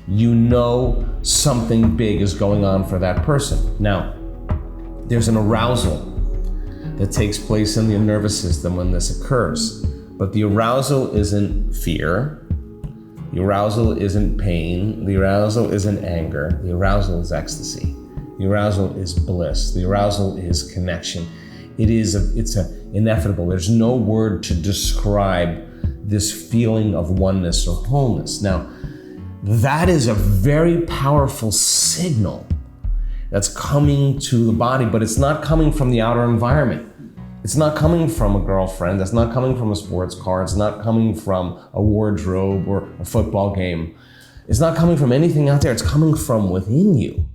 you know something big is going on for that person. Now, there's an arousal that takes place in the nervous system when this occurs. But the arousal isn't fear. The arousal isn't pain. The arousal isn't anger. The arousal is ecstasy. The arousal is bliss. The arousal is connection. It's ineffable. There's no word to describe this feeling of oneness or wholeness. Now, that is a very powerful signal that's coming to the body, but it's not coming from the outer environment. It's not coming from a girlfriend. It's not coming from a sports car. It's not coming from a wardrobe or a football game. It's not coming from anything out there. It's coming from within you.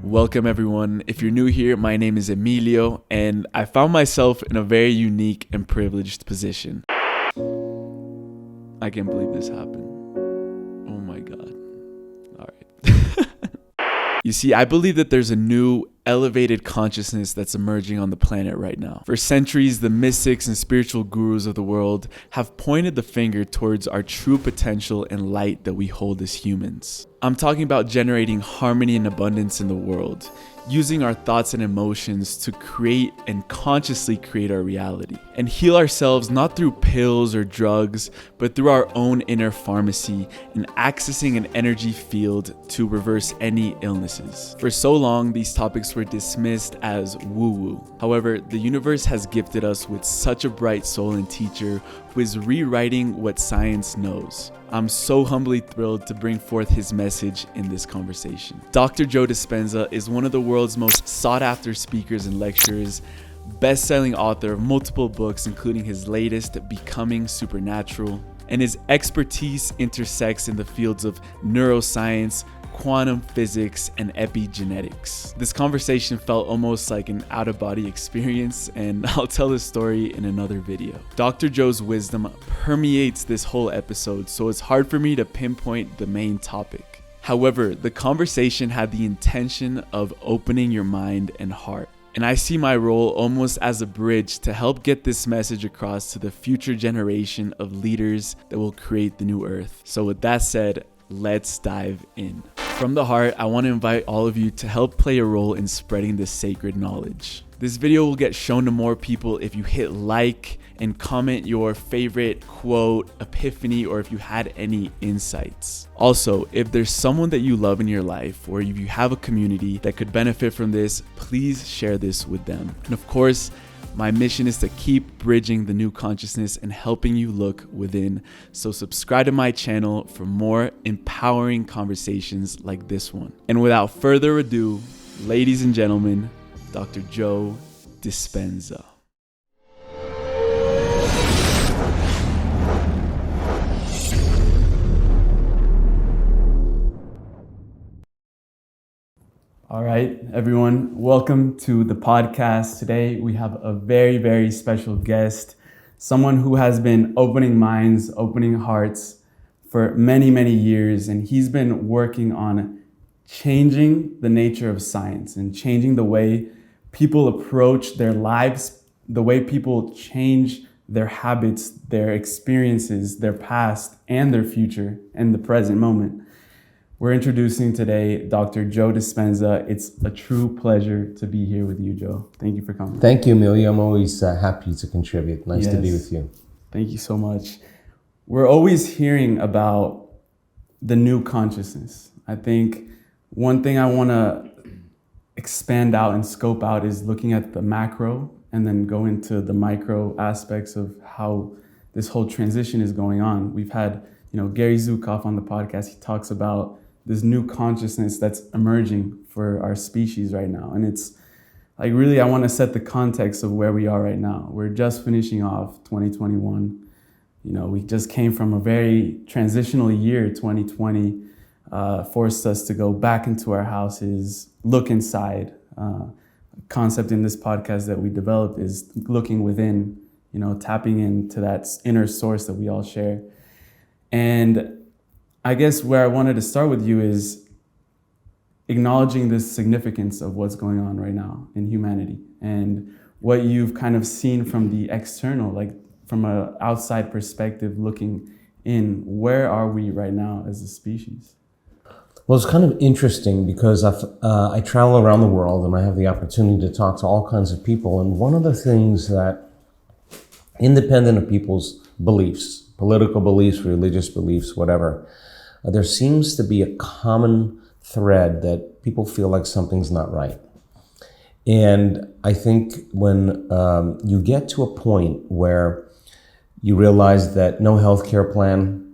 Welcome everyone. If you're new here, my name is Emilio, and I found myself in a very unique and privileged position. I can't believe this happened. Oh my God. All right. You see, I believe that there's a new elevated consciousness that's emerging on the planet right now. For centuries, the mystics and spiritual gurus of the world have pointed the finger towards our true potential and light that we hold as humans. I'm talking about generating harmony and abundance in the world, using our thoughts and emotions to create and consciously create our reality, and heal ourselves not through pills or drugs, but through our own inner pharmacy and accessing an energy field to reverse any illnesses. For so long, these topics were dismissed as woo-woo. However, the universe has gifted us with such a bright soul and teacher who is rewriting what science knows. I'm so humbly thrilled to bring forth his message in this conversation. Dr. Joe Dispenza is one of the world's most sought-after speakers and lecturers, best-selling author of multiple books, including his latest, Becoming Supernatural, and his expertise intersects in the fields of neuroscience, quantum physics, and epigenetics. This conversation felt almost like an out-of-body experience, and I'll tell this story in another video. Dr. Joe's wisdom permeates this whole episode, so it's hard for me to pinpoint the main topic. However, the conversation had the intention of opening your mind and heart, and I see my role almost as a bridge to help get this message across to the future generation of leaders that will create the new earth. So with that said, let's dive in. From the heart, I want to invite all of you to help play a role in spreading this sacred knowledge. This video will get shown to more people if you hit like and comment your favorite quote, epiphany, or if you had any insights. Also, if there's someone that you love in your life, or if you have a community that could benefit from this, please share this with them. And of course, my mission is to keep bridging the new consciousness and helping you look within. So subscribe to my channel for more empowering conversations like this one. And without further ado, ladies and gentlemen, Dr. Joe Dispenza. All right, everyone, welcome to the podcast. Today, we have a very, very special guest, someone who has been opening minds, opening hearts for many, many years, and he's been working on changing the nature of science and changing the way people approach their lives, the way people change their habits, their experiences, their past, and their future, and the present moment. We're introducing today Dr. Joe Dispenza. It's a true pleasure to be here with you, Joe. Thank you for coming. Thank you, Emilio. I'm always happy to contribute. Nice to be with you. Thank you so much. We're always hearing about the new consciousness. I think one thing I want to expand out and scope out is looking at the macro and then go into the micro aspects of how this whole transition is going on. We've had, Gary Zukav on the podcast. He talks about this new consciousness that's emerging for our species right now. And it's like, really, I want to set the context of where we are right now. We're just finishing off 2021. We just came from a very transitional year. 2020 forced us to go back into our houses, look inside. Concept in this podcast that we developed is looking within, tapping into that inner source that we all share. And I guess where I wanted to start with you is acknowledging the significance of what's going on right now in humanity and what you've kind of seen from the external, like from an outside perspective, looking in. Where are we right now as a species? Well, it's kind of interesting because I travel around the world and I have the opportunity to talk to all kinds of people. And one of the things that, independent of people's beliefs, political beliefs, religious beliefs, whatever, there seems to be a common thread that people feel like something's not right. And I think when you get to a point where you realize that no healthcare plan,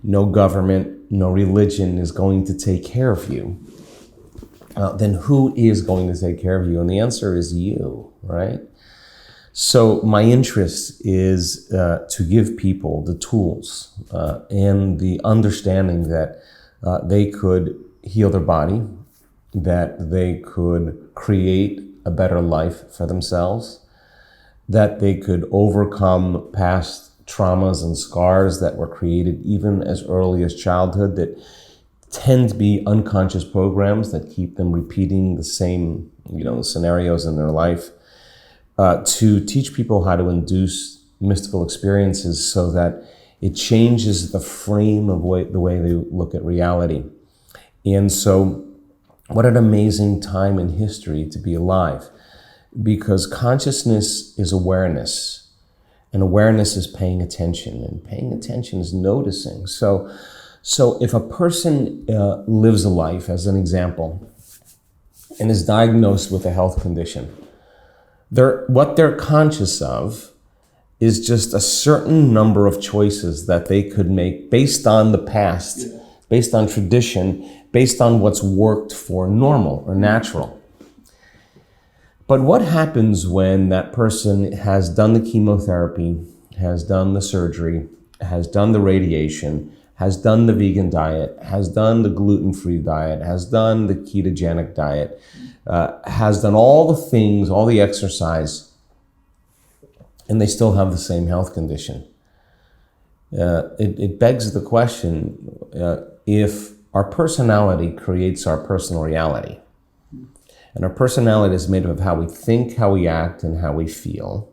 no government, no religion is going to take care of you, then who is going to take care of you? And the answer is you, right? So my interest is to give people the tools and the understanding that they could heal their body, that they could create a better life for themselves, that they could overcome past traumas and scars that were created even as early as childhood that tend to be unconscious programs that keep them repeating the same, scenarios in their life, to teach people how to induce mystical experiences so that it changes the frame of the way they look at reality. And so what an amazing time in history to be alive, because consciousness is awareness. And awareness is paying attention, and paying attention is noticing. So if a person lives a life, as an example, and is diagnosed with a health condition, what they're conscious of is just a certain number of choices that they could make based on the past, based on tradition, based on what's worked for normal or natural. But what happens when that person has done the chemotherapy, has done the surgery, has done the radiation, has done the vegan diet, has done the gluten-free diet, has done the ketogenic diet, has done all the things, all the exercise, and they still have the same health condition? It begs the question, if our personality creates our personal reality, and our personality is made up of how we think, how we act, and how we feel,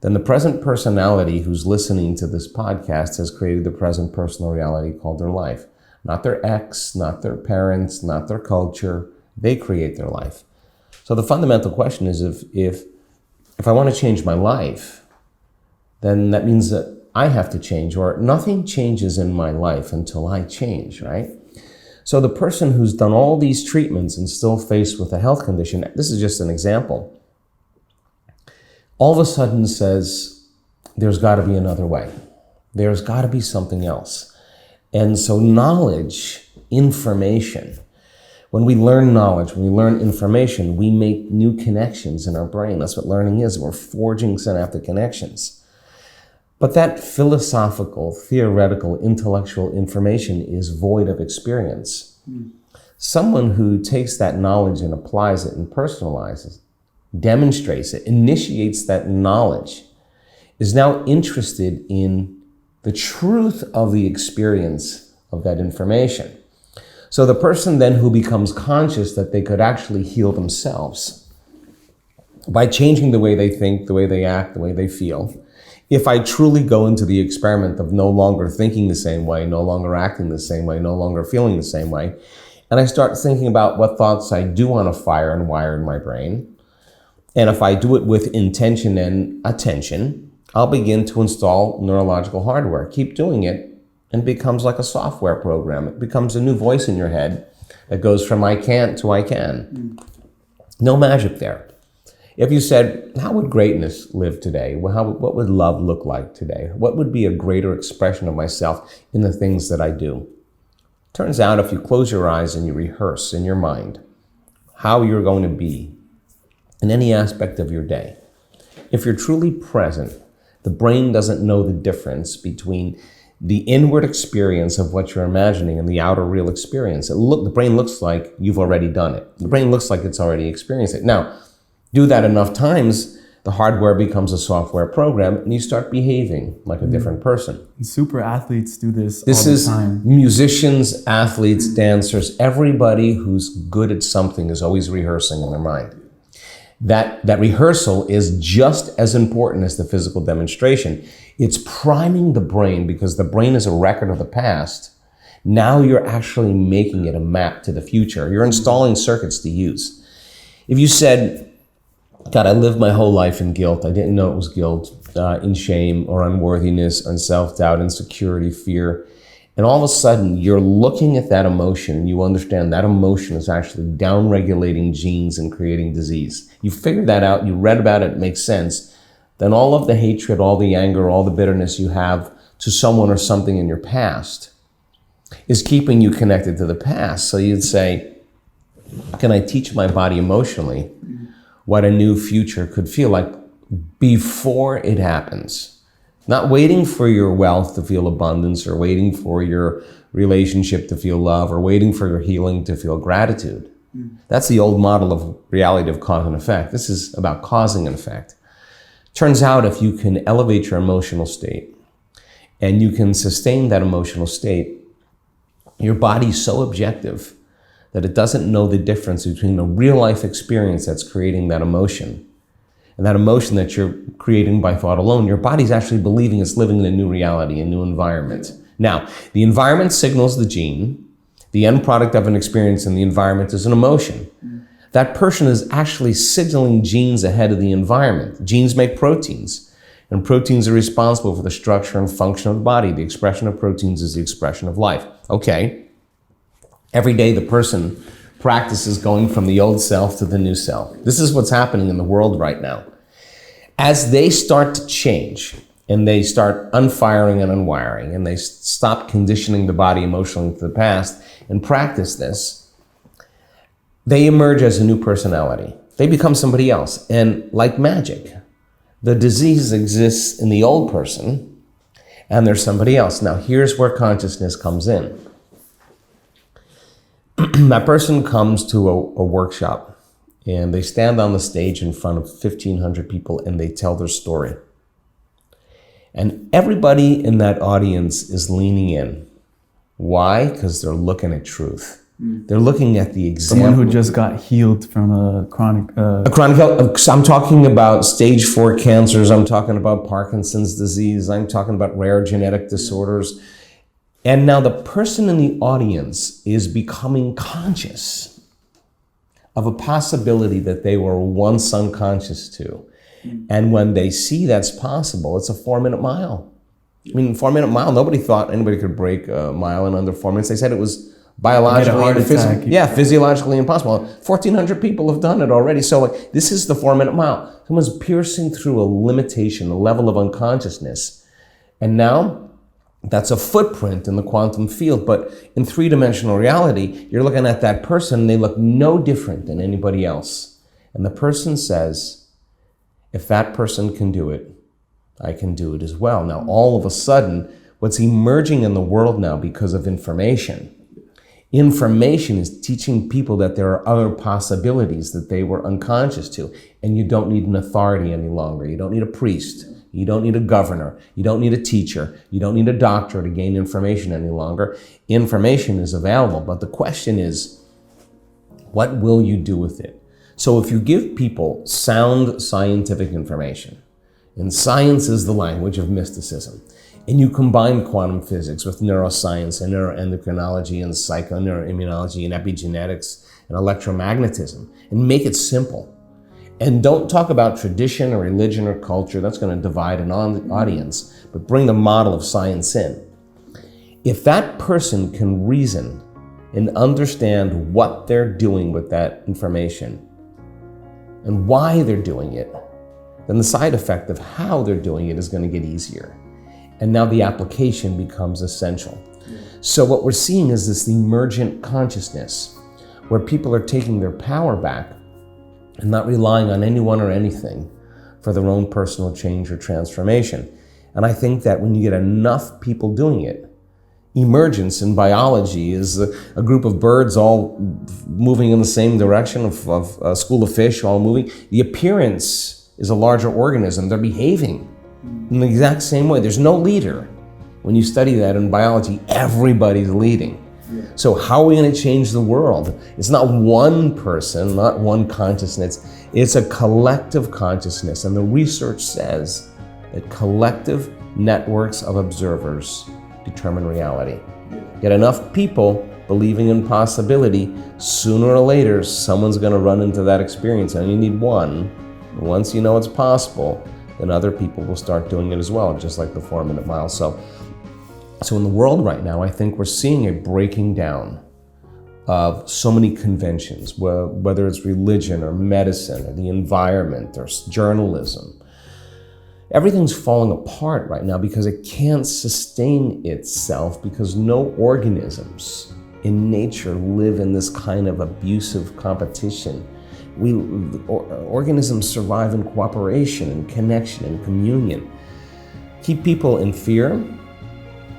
then the present personality who's listening to this podcast has created the present personal reality called their life. Not their ex, not their parents, not their culture. They create their life. So the fundamental question is, if I want to change my life, then that means that I have to change, or nothing changes in my life until I change, right? So the person who's done all these treatments and still faced with a health condition, this is just an example, all of a sudden says, there's got to be another way. There's got to be something else. And so knowledge, information, when we learn knowledge, when we learn information, we make new connections in our brain. That's what learning is. We're forging synaptic connections. But that philosophical, theoretical, intellectual information is void of experience. Someone who takes that knowledge and applies it and personalizes, demonstrates it, initiates that knowledge, is now interested in the truth of the experience of that information. So the person then who becomes conscious that they could actually heal themselves by changing the way they think, the way they act, the way they feel. If I truly go into the experiment of no longer thinking the same way, no longer acting the same way, no longer feeling the same way, and I start thinking about what thoughts I do want to fire and wire in my brain, and if I do it with intention and attention, I'll begin to install neurological hardware. Keep doing it, and it becomes like a software program. It becomes a new voice in your head that goes from I can't to I can. No magic there. If you said, how would greatness live today? What would love look like today? What would be a greater expression of myself in the things that I do? Turns out if you close your eyes and you rehearse in your mind how you're going to be in any aspect of your day, if you're truly present, the brain doesn't know the difference between the inward experience of what you're imagining and the outer real experience. The brain looks like you've already done it. The brain looks like it's already experienced it. Now, do that enough times, the hardware becomes a software program and you start behaving like a different person. Super athletes do this all This the is time. musicians, athletes, dancers, everybody who's good at something is always rehearsing in their mind. That rehearsal is just as important as the physical demonstration. It's priming the brain because the brain is a record of the past. Now you're actually making it a map to the future. You're installing circuits to use. If you said, God, I lived my whole life in guilt. I didn't know it was guilt, in shame or unworthiness, and self-doubt, insecurity, fear. And all of a sudden, you're looking at that emotion and you understand that emotion is actually down-regulating genes and creating disease. You figured that out, you read about it, it makes sense. Then all of the hatred, all the anger, all the bitterness you have to someone or something in your past is keeping you connected to the past. So you'd say, can I teach my body emotionally what a new future could feel like before it happens? Not waiting for your wealth to feel abundance, or waiting for your relationship to feel love, or waiting for your healing to feel gratitude. That's the old model of reality of cause and effect. This is about causing an effect. Turns out if you can elevate your emotional state and you can sustain that emotional state, your body's so objective that it doesn't know the difference between a real life experience that's creating that emotion and that emotion that you're creating by thought alone. Your body's actually believing it's living in a new reality, a new environment. Now, the environment signals the gene. The end product of an experience in the environment is an emotion. That person is actually signaling genes ahead of the environment. Genes make proteins, and proteins are responsible for the structure and function of the body. The expression of proteins is the expression of life. Okay. Every day the person practices going from the old self to the new self. This is what's happening in the world right now. As they start to change and they start unfiring and unwiring and they stop conditioning the body emotionally to the past and practice this, they emerge as a new personality. They become somebody else. And like magic, the disease exists in the old person and there's somebody else. Now here's where consciousness comes in. That person comes to a workshop and they stand on the stage in front of 1,500 people and they tell their story. And everybody in that audience is leaning in. Why? Because they're looking at truth. They're looking at the example. Someone who just got healed from a chronic... I'm talking about stage 4 cancers. I'm talking about Parkinson's disease. I'm talking about rare genetic disorders. And now the person in the audience is becoming conscious of a possibility that they were once unconscious to. And when they see that's possible, it's a 4-minute mile. I mean, 4-minute mile, nobody thought anybody could break a mile in under 4 minutes. They said it was biologically and physiologically impossible. 1,400 people have done it already. So like, this is the 4-minute mile. Someone's piercing through a limitation, a level of unconsciousness. And now that's a footprint in the quantum field. But in 3-dimensional reality, you're looking at that person, they look no different than anybody else. And the person says, if that person can do it, I can do it as well. Now, all of a sudden, what's emerging in the world now because of information is teaching people that there are other possibilities that they were unconscious to. And you don't need an authority any longer. You don't need a priest. You don't need a governor. You don't need a teacher. You don't need a doctor to gain information any longer. Information is available. But the question is, what will you do with it? So if you give people sound scientific information, and science is the language of mysticism, and you combine quantum physics with neuroscience and neuroendocrinology and psychoneuroimmunology and epigenetics and electromagnetism, and make it simple. And don't talk about tradition or religion or culture. That's going to divide an audience, but bring the model of science in. If that person can reason and understand what they're doing with that information and why they're doing it, then the side effect of how they're doing it is going to get easier. And now the application becomes essential. So what we're seeing is this emergent consciousness where people are taking their power back and not relying on anyone or anything for their own personal change or transformation. And I think that when you get enough people doing it, emergence in biology is a group of birds all moving in the same direction, of a school of fish all moving. The appearance is a larger organism. They're behaving in the exact same way. There's no leader. When you study that in biology, everybody's leading. So how are we going to change the world? It's not one person, not one consciousness. It's a collective consciousness. And the research says that collective networks of observers determine reality. Get enough people believing in possibility, sooner or later, someone's gonna run into that experience, and you need one. Once you know it's possible, then other people will start doing it as well, just like the 4-minute mile. So in the world right now, I think we're seeing a breaking down of so many conventions, whether it's religion or medicine or the environment or journalism. Everything's falling apart right now because it can't sustain itself, because no organisms in nature live in this kind of abusive competition. Organisms survive in cooperation and connection and communion. Keep people in fear,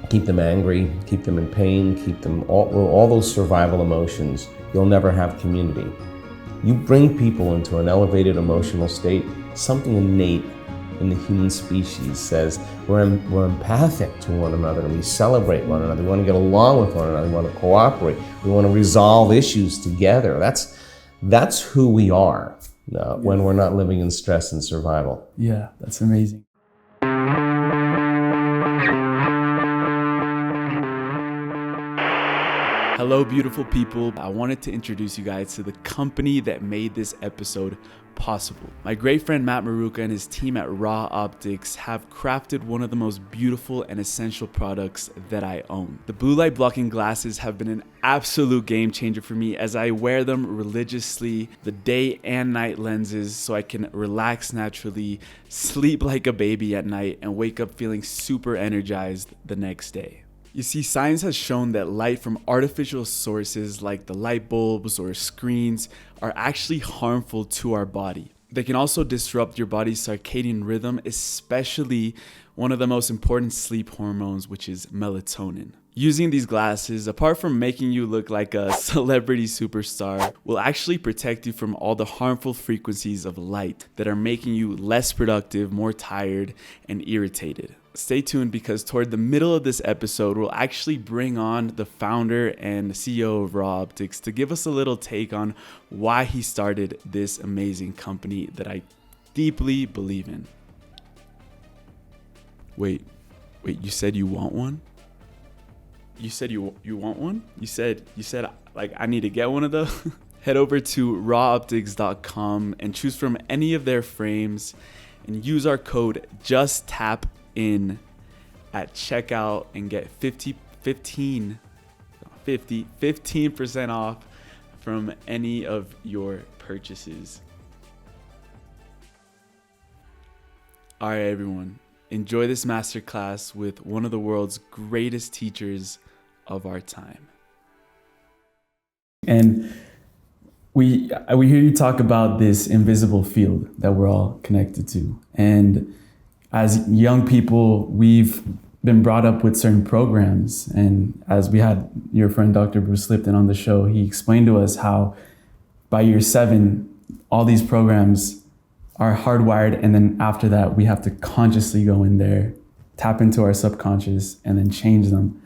keep them angry, keep them in pain, keep them all those survival emotions, you'll never have community. You bring people into an elevated emotional state, something innate in the human species says we're empathic to one another, and we celebrate one another, we want to get along with one another, we want to cooperate, we want to resolve issues together. That's who we are when we're not living in stress and survival. Yeah, that's amazing. Hello, beautiful people. I wanted to introduce you guys to the company that made this episode possible. My great friend Matt Maruca and his team at Raw Optics have crafted one of the most beautiful and essential products that I own. The blue light blocking glasses have been an absolute game changer for me as I wear them religiously, the day and night lenses, so I can relax naturally, sleep like a baby at night, and wake up feeling super energized the next day. You see, science has shown that light from artificial sources like the light bulbs or screens are actually harmful to our body. They can also disrupt your body's circadian rhythm, especially one of the most important sleep hormones, which is melatonin. Using these glasses, apart from making you look like a celebrity superstar, will actually protect you from all the harmful frequencies of light that are making you less productive, more tired, and irritated. Stay tuned, because toward the middle of this episode, we'll actually bring on the founder and CEO of Raw Optics to give us a little take on why he started this amazing company that I deeply believe in. Wait, you said you want one? You said you want one? You said like I need to get one of those? Head over to rawoptics.com and choose from any of their frames and use our code JUSTTAPIN at checkout and get 15% off from any of your purchases. All right, everyone, enjoy this masterclass with one of the world's greatest teachers of our time. And we hear you talk about this invisible field that we're all connected to. And as young people, we've been brought up with certain programs. And as we had your friend Dr. Bruce Lipton on the show, he explained to us how by year 7, all these programs are hardwired. And then after that, we have to consciously go in there, tap into our subconscious, and then change them.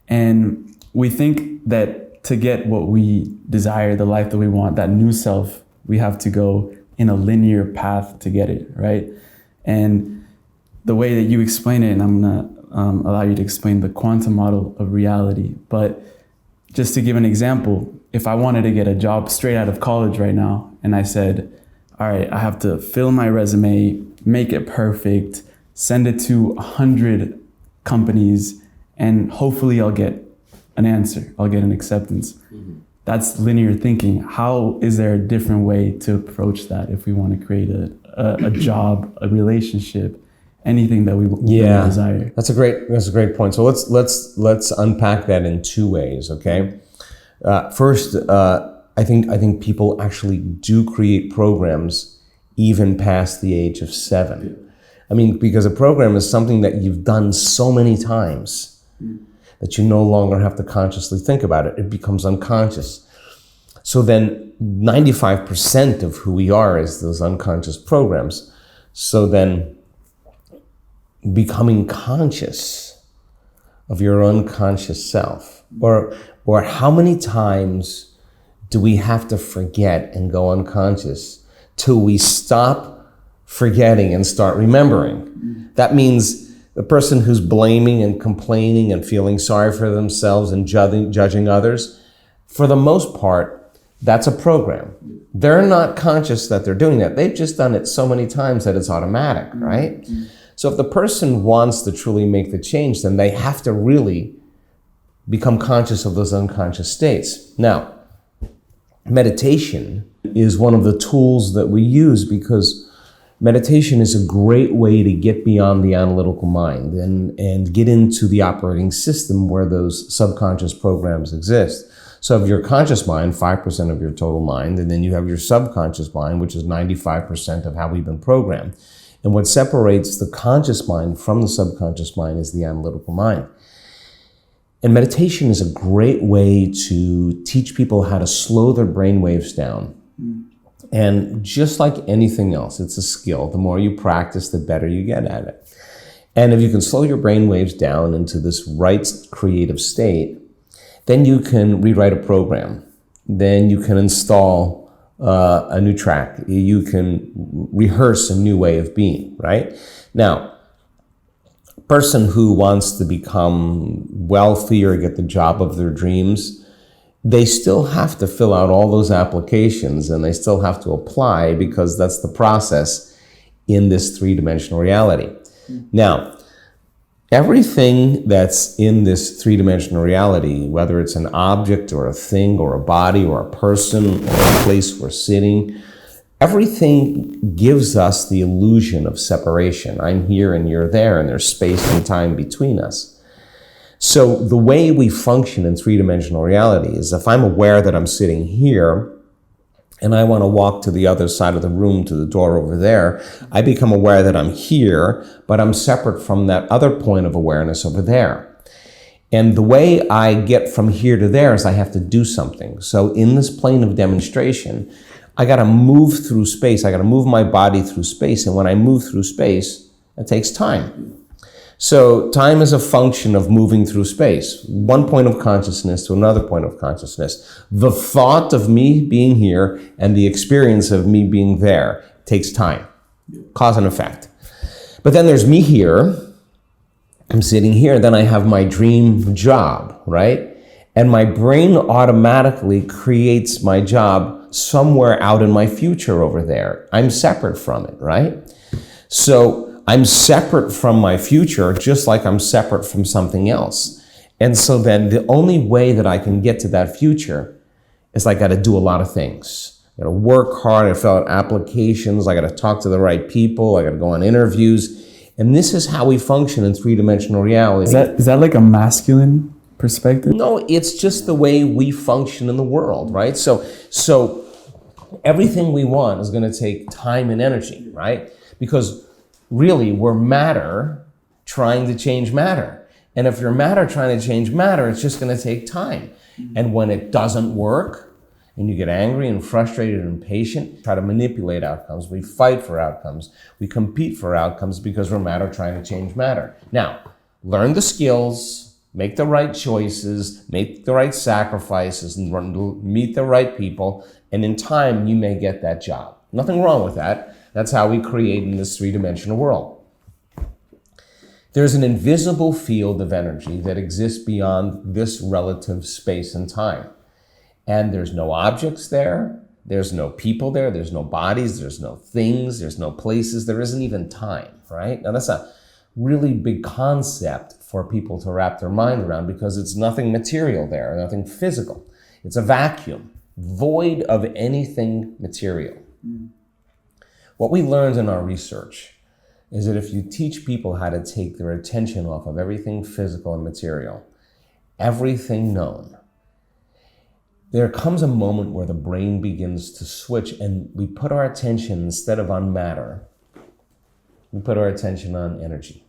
And we think that to get what we desire, the life that we want, that new self, we have to go in a linear path to get it, right? And the way that you explain it, and I'm gonna allow you to explain the quantum model of reality, but just to give an example, if I wanted to get a job straight out of college right now, and I said, all right, I have to fill my resume, make it perfect, send it to 100 companies, and hopefully I'll get an answer, I'll get an acceptance. Mm-hmm. That's linear thinking. How is there a different way to approach that if we want to create a job, a relationship, anything that we desire? That's a great point. So let's unpack that in 2 ways, okay? First, I think people actually do create programs even past the age of 7. I mean, because a program is something that you've done so many times that you no longer have to consciously think about it. It becomes unconscious. So then 95% of who we are is those unconscious programs. So then becoming conscious of your unconscious self, or how many times do we have to forget and go unconscious till we stop forgetting and start remembering? That means The person who's blaming and complaining and feeling sorry for themselves and judging others, for the most part, that's a program. They're not conscious that they're doing that. They've just done it so many times that it's automatic, right? So if the person wants to truly make the change, then they have to really become conscious of those unconscious states. Now, meditation is one of the tools that we use because meditation is a great way to get beyond the analytical mind and get into the operating system where those subconscious programs exist. So of your conscious mind, 5% of your total mind, and then you have your subconscious mind, which is 95% of how we've been programmed. And what separates the conscious mind from the subconscious mind is the analytical mind. And meditation is a great way to teach people how to slow their brain waves down. And just like anything else, it's a skill. The more you practice, the better you get at it. And if you can slow your brain waves down into this right creative state, then you can rewrite a program. Then you can install a new track. You can rehearse a new way of being, right? Now, a person who wants to become wealthy or get the job of their dreams, they still have to fill out all those applications and they still have to apply because that's the process in this three-dimensional reality. Now, everything that's in this three-dimensional reality, whether it's an object or a thing or a body or a person or a place we're sitting, everything gives us the illusion of separation. I'm here and you're there, and there's space and time between us. So the way we function in three-dimensional reality is if I'm aware that I'm sitting here and I want to walk to the other side of the room, to the door over there, I become aware that I'm here, but I'm separate from that other point of awareness over there. And the way I get from here to there is I have to do something. So in this plane of demonstration, I got to move through space. I got to move my body through space. And when I move through space, it takes time. So time is a function of moving through space, one point of consciousness to another point of consciousness. The thought of me being here and the experience of me being there takes time, cause and effect. But then there's me here, I'm sitting here, then I have my dream job, right? And my brain automatically creates my job somewhere out in my future over there. I'm separate from it, right? So I'm separate from my future, just like I'm separate from something else. And so then the only way that I can get to that future is I got to do a lot of things. I got to work hard, I got to fill out applications, I got to talk to the right people, I got to go on interviews. And this is how we function in three-dimensional reality. Is that like a masculine perspective? No, it's just the way we function in the world, right? So everything we want is going to take time and energy, right? Because really, we're matter trying to change matter. And if you're matter trying to change matter, it's just going to take time. And when it doesn't work, and you get angry and frustrated and impatient, try to manipulate outcomes. We fight for outcomes. We compete for outcomes because we're matter trying to change matter. Now, learn the skills, make the right choices, make the right sacrifices, and meet the right people. And in time, you may get that job. Nothing wrong with that. That's how we create in this three-dimensional world. There's an invisible field of energy that exists beyond this relative space and time. And there's no objects there, there's no people there, there's no bodies, there's no things, there's no places, there isn't even time, right? Now that's a really big concept for people to wrap their mind around because it's nothing material there, nothing physical. It's a vacuum, void of anything material. What we learned in our research is that if you teach people how to take their attention off of everything physical and material, everything known, there comes a moment where the brain begins to switch and we put our attention, instead of on matter, we put our attention on energy.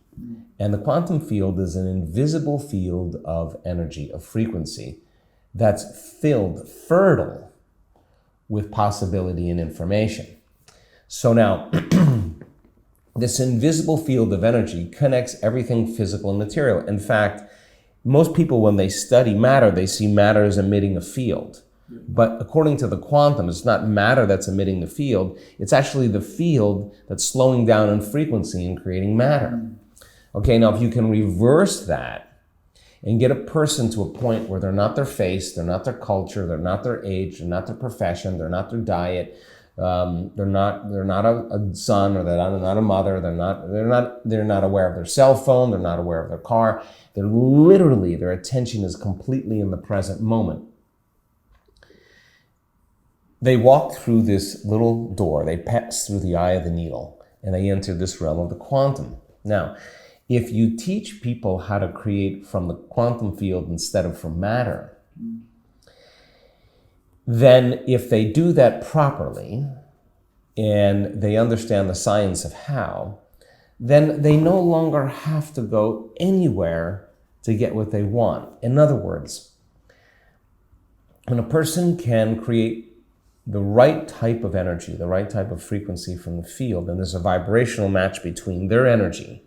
And the quantum field is an invisible field of energy, of frequency, that's filled, fertile with possibility and information. So now, this invisible field of energy connects everything physical and material. In fact, most people, when they study matter, they see matter as emitting a field. But according to the quantum, it's not matter that's emitting the field. It's actually the field that's slowing down in frequency and creating matter. Okay, now if you can reverse that and get a person to a point where they're not their face, they're not their culture, they're not their age, they're not their profession, they're not their diet, they're not a son, or they're not a mother, they're not aware of their cell phone, they're not aware of their car. They're literally, their attention is completely in the present moment. They walk through this little door, they pass through the eye of the needle, and they enter this realm of the quantum. Now, if you teach people how to create from the quantum field instead of from matter, then if they do that properly and they understand the science of how, then they no longer have to go anywhere to get what they want. In other words, when a person can create the right type of energy, the right type of frequency from the field, and there's a vibrational match between their energy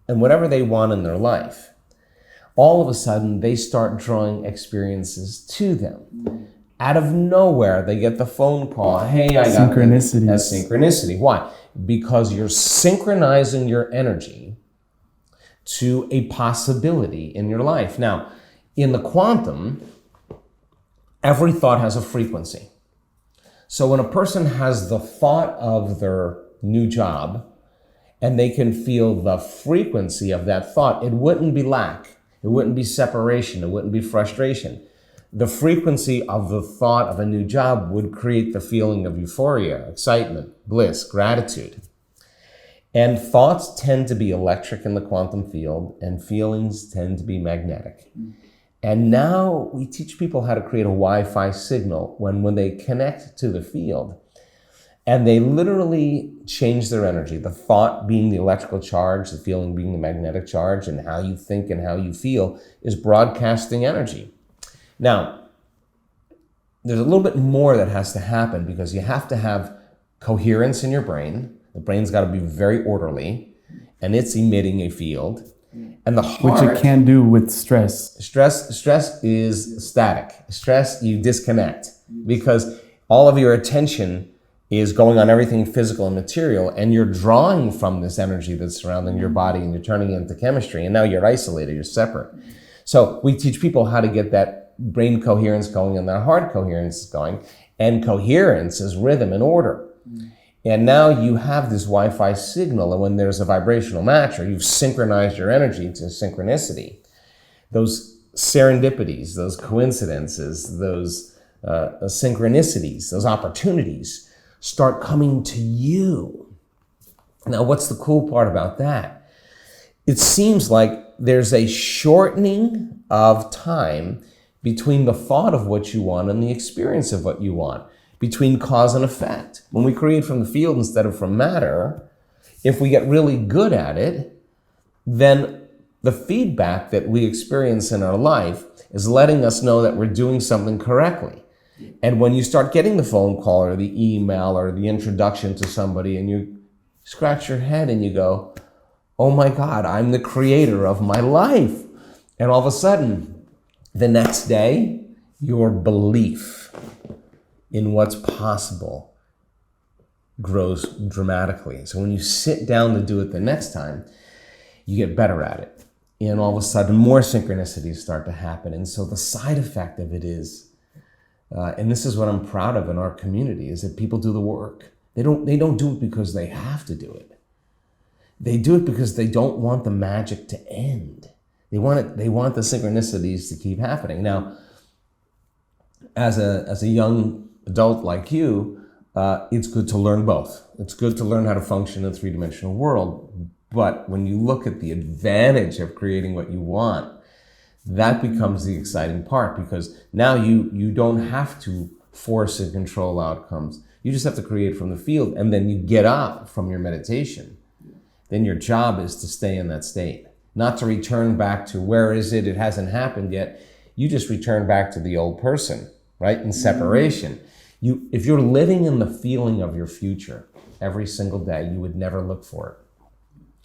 and whatever they want in their life, all of a sudden they start drawing experiences to them. Out of nowhere, they get the phone call, hey, I got synchronicity. That's synchronicity. Why? Because you're synchronizing your energy to a possibility in your life. Now, in the quantum, every thought has a frequency. So when a person has the thought of their new job and they can feel the frequency of that thought, it wouldn't be lack, it wouldn't be separation, it wouldn't be frustration. The frequency of the thought of a new job would create the feeling of euphoria, excitement, bliss, gratitude. And thoughts tend to be electric in the quantum field, and feelings tend to be magnetic. And now we teach people how to create a Wi-Fi signal when they connect to the field, and they literally change their energy. The thought being the electrical charge, the feeling being the magnetic charge, and how you think and how you feel is broadcasting energy. Now, there's a little bit more that has to happen, because you have to have coherence in your brain. The brain's got to be very orderly, and it's emitting a field. And the heart, which it can do with stress. Stress is static. Stress, you disconnect, because all of your attention is going on everything physical and material, and you're drawing from this energy that's surrounding your body, and you're turning it into chemistry, and now you're isolated, you're separate. So we teach people how to get that brain coherence going and that heart coherence going, and coherence is rhythm and order. And now you have this Wi-Fi signal, and when there's a vibrational match, or you've synchronized your energy to synchronicity, those serendipities, those coincidences, those synchronicities, those opportunities start coming to you. Now, what's the cool part about that? It seems like there's a shortening of time between the thought of what you want and the experience of what you want, between cause and effect. When we create from the field instead of from matter, if we get really good at it, then the feedback that we experience in our life is letting us know that we're doing something correctly. And when you start getting the phone call or the email or the introduction to somebody, and you scratch your head and you go, oh my God, I'm the creator of my life. And all of a sudden, the next day, your belief in what's possible grows dramatically. So when you sit down to do it the next time, you get better at it. And all of a sudden, more synchronicities start to happen. And so the side effect of it is, and this is what I'm proud of in our community, is that people do the work. They don't do it because they have to do it. They do it because they don't want the magic to end. They want the synchronicities to keep happening. Now, as a young adult like you, it's good to learn both. It's good to learn how to function in a three-dimensional world. But when you look at the advantage of creating what you want, that becomes the exciting part, because now you don't have to force and control outcomes. You just have to create from the field, and then you get up from your meditation. Then your job is to stay in that state, not to return back to where is it hasn't happened yet. You just return back to the old person, right? In separation. If you're living in the feeling of your future every single day, you would never look for it.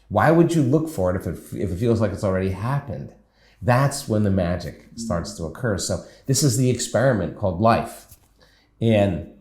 Why would you look for it if it feels like it's already happened? That's when the magic starts to occur. So this is the experiment called life. And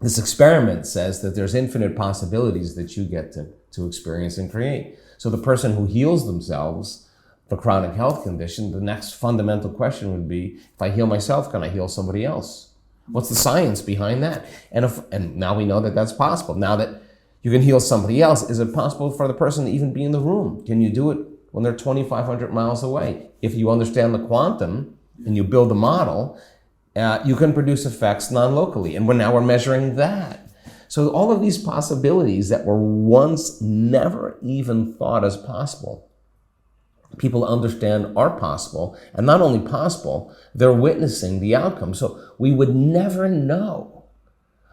this experiment says that there's infinite possibilities that you get to experience and create. So the person who heals themselves for chronic health condition, the next fundamental question would be, if I heal myself, can I heal somebody else? What's the science behind that? And now we know that that's possible. Now that you can heal somebody else, is it possible for the person to even be in the room? Can you do it when they're 2,500 miles away? If you understand the quantum and you build a model, you can produce effects non-locally. And now we're measuring that. So all of these possibilities that were once never even thought as possible, people understand are possible, and not only possible, they're witnessing the outcome. So we would never know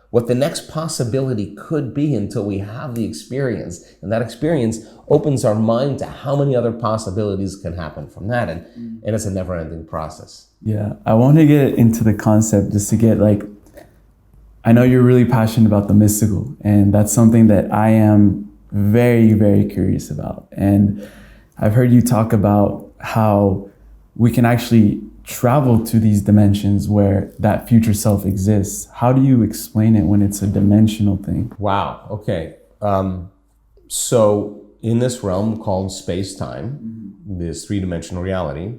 what the next possibility could be until we have the experience, and that experience opens our mind to how many other possibilities can happen from that, and it's a never-ending process. Yeah, I want to get into the concept just to get I know you're really passionate about the mystical, and that's something that I am very, very curious about. And I've heard you talk about how we can actually travel to these dimensions where that future self exists. How do you explain it when it's a dimensional thing? Wow, okay. So in this realm called space-time, this three-dimensional reality,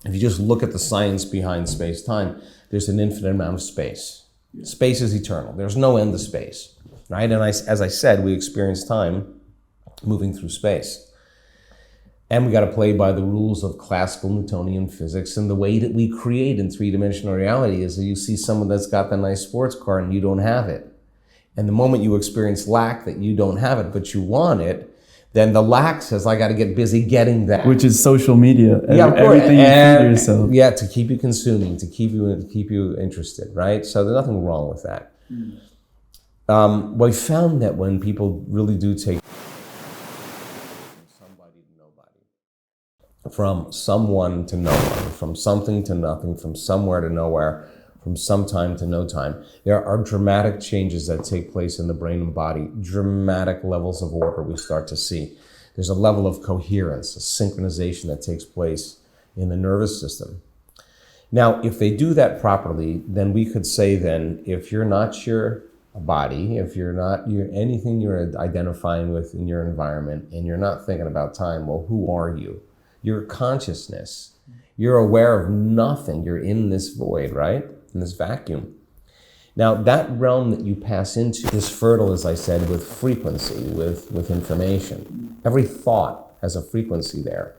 if you just look at the science behind space-time, there's an infinite amount of space. Space is eternal. There's no end to space, right? And as I said, we experience time moving through space. And we got to play by the rules of classical Newtonian physics. And the way that we create in three-dimensional reality is that you see someone that's got the nice sports car and you don't have it. And the moment you experience lack that you don't have it, but you want it, then the lack says, I got to get busy getting that. Which is social media. Yeah, of course. Everything you feed yourself. Yeah, to keep you consuming, to keep you interested, right? So there's nothing wrong with that. We found that when people really do take somebody to nobody, from someone to no one, from something to nothing, from somewhere to nowhere, from some time to no time, there are dramatic changes that take place in the brain and body, dramatic levels of order we start to see. There's a level of coherence, a synchronization that takes place in the nervous system. Now, if they do that properly, then we could say then, if you're not your body, if you're not anything you're identifying with in your environment, and you're not thinking about time, well, who are you? You're consciousness. You're aware of nothing. You're in this void, right? In this vacuum. Now, that realm that you pass into is fertile, as I said, with frequency, with information. Every thought has a frequency there.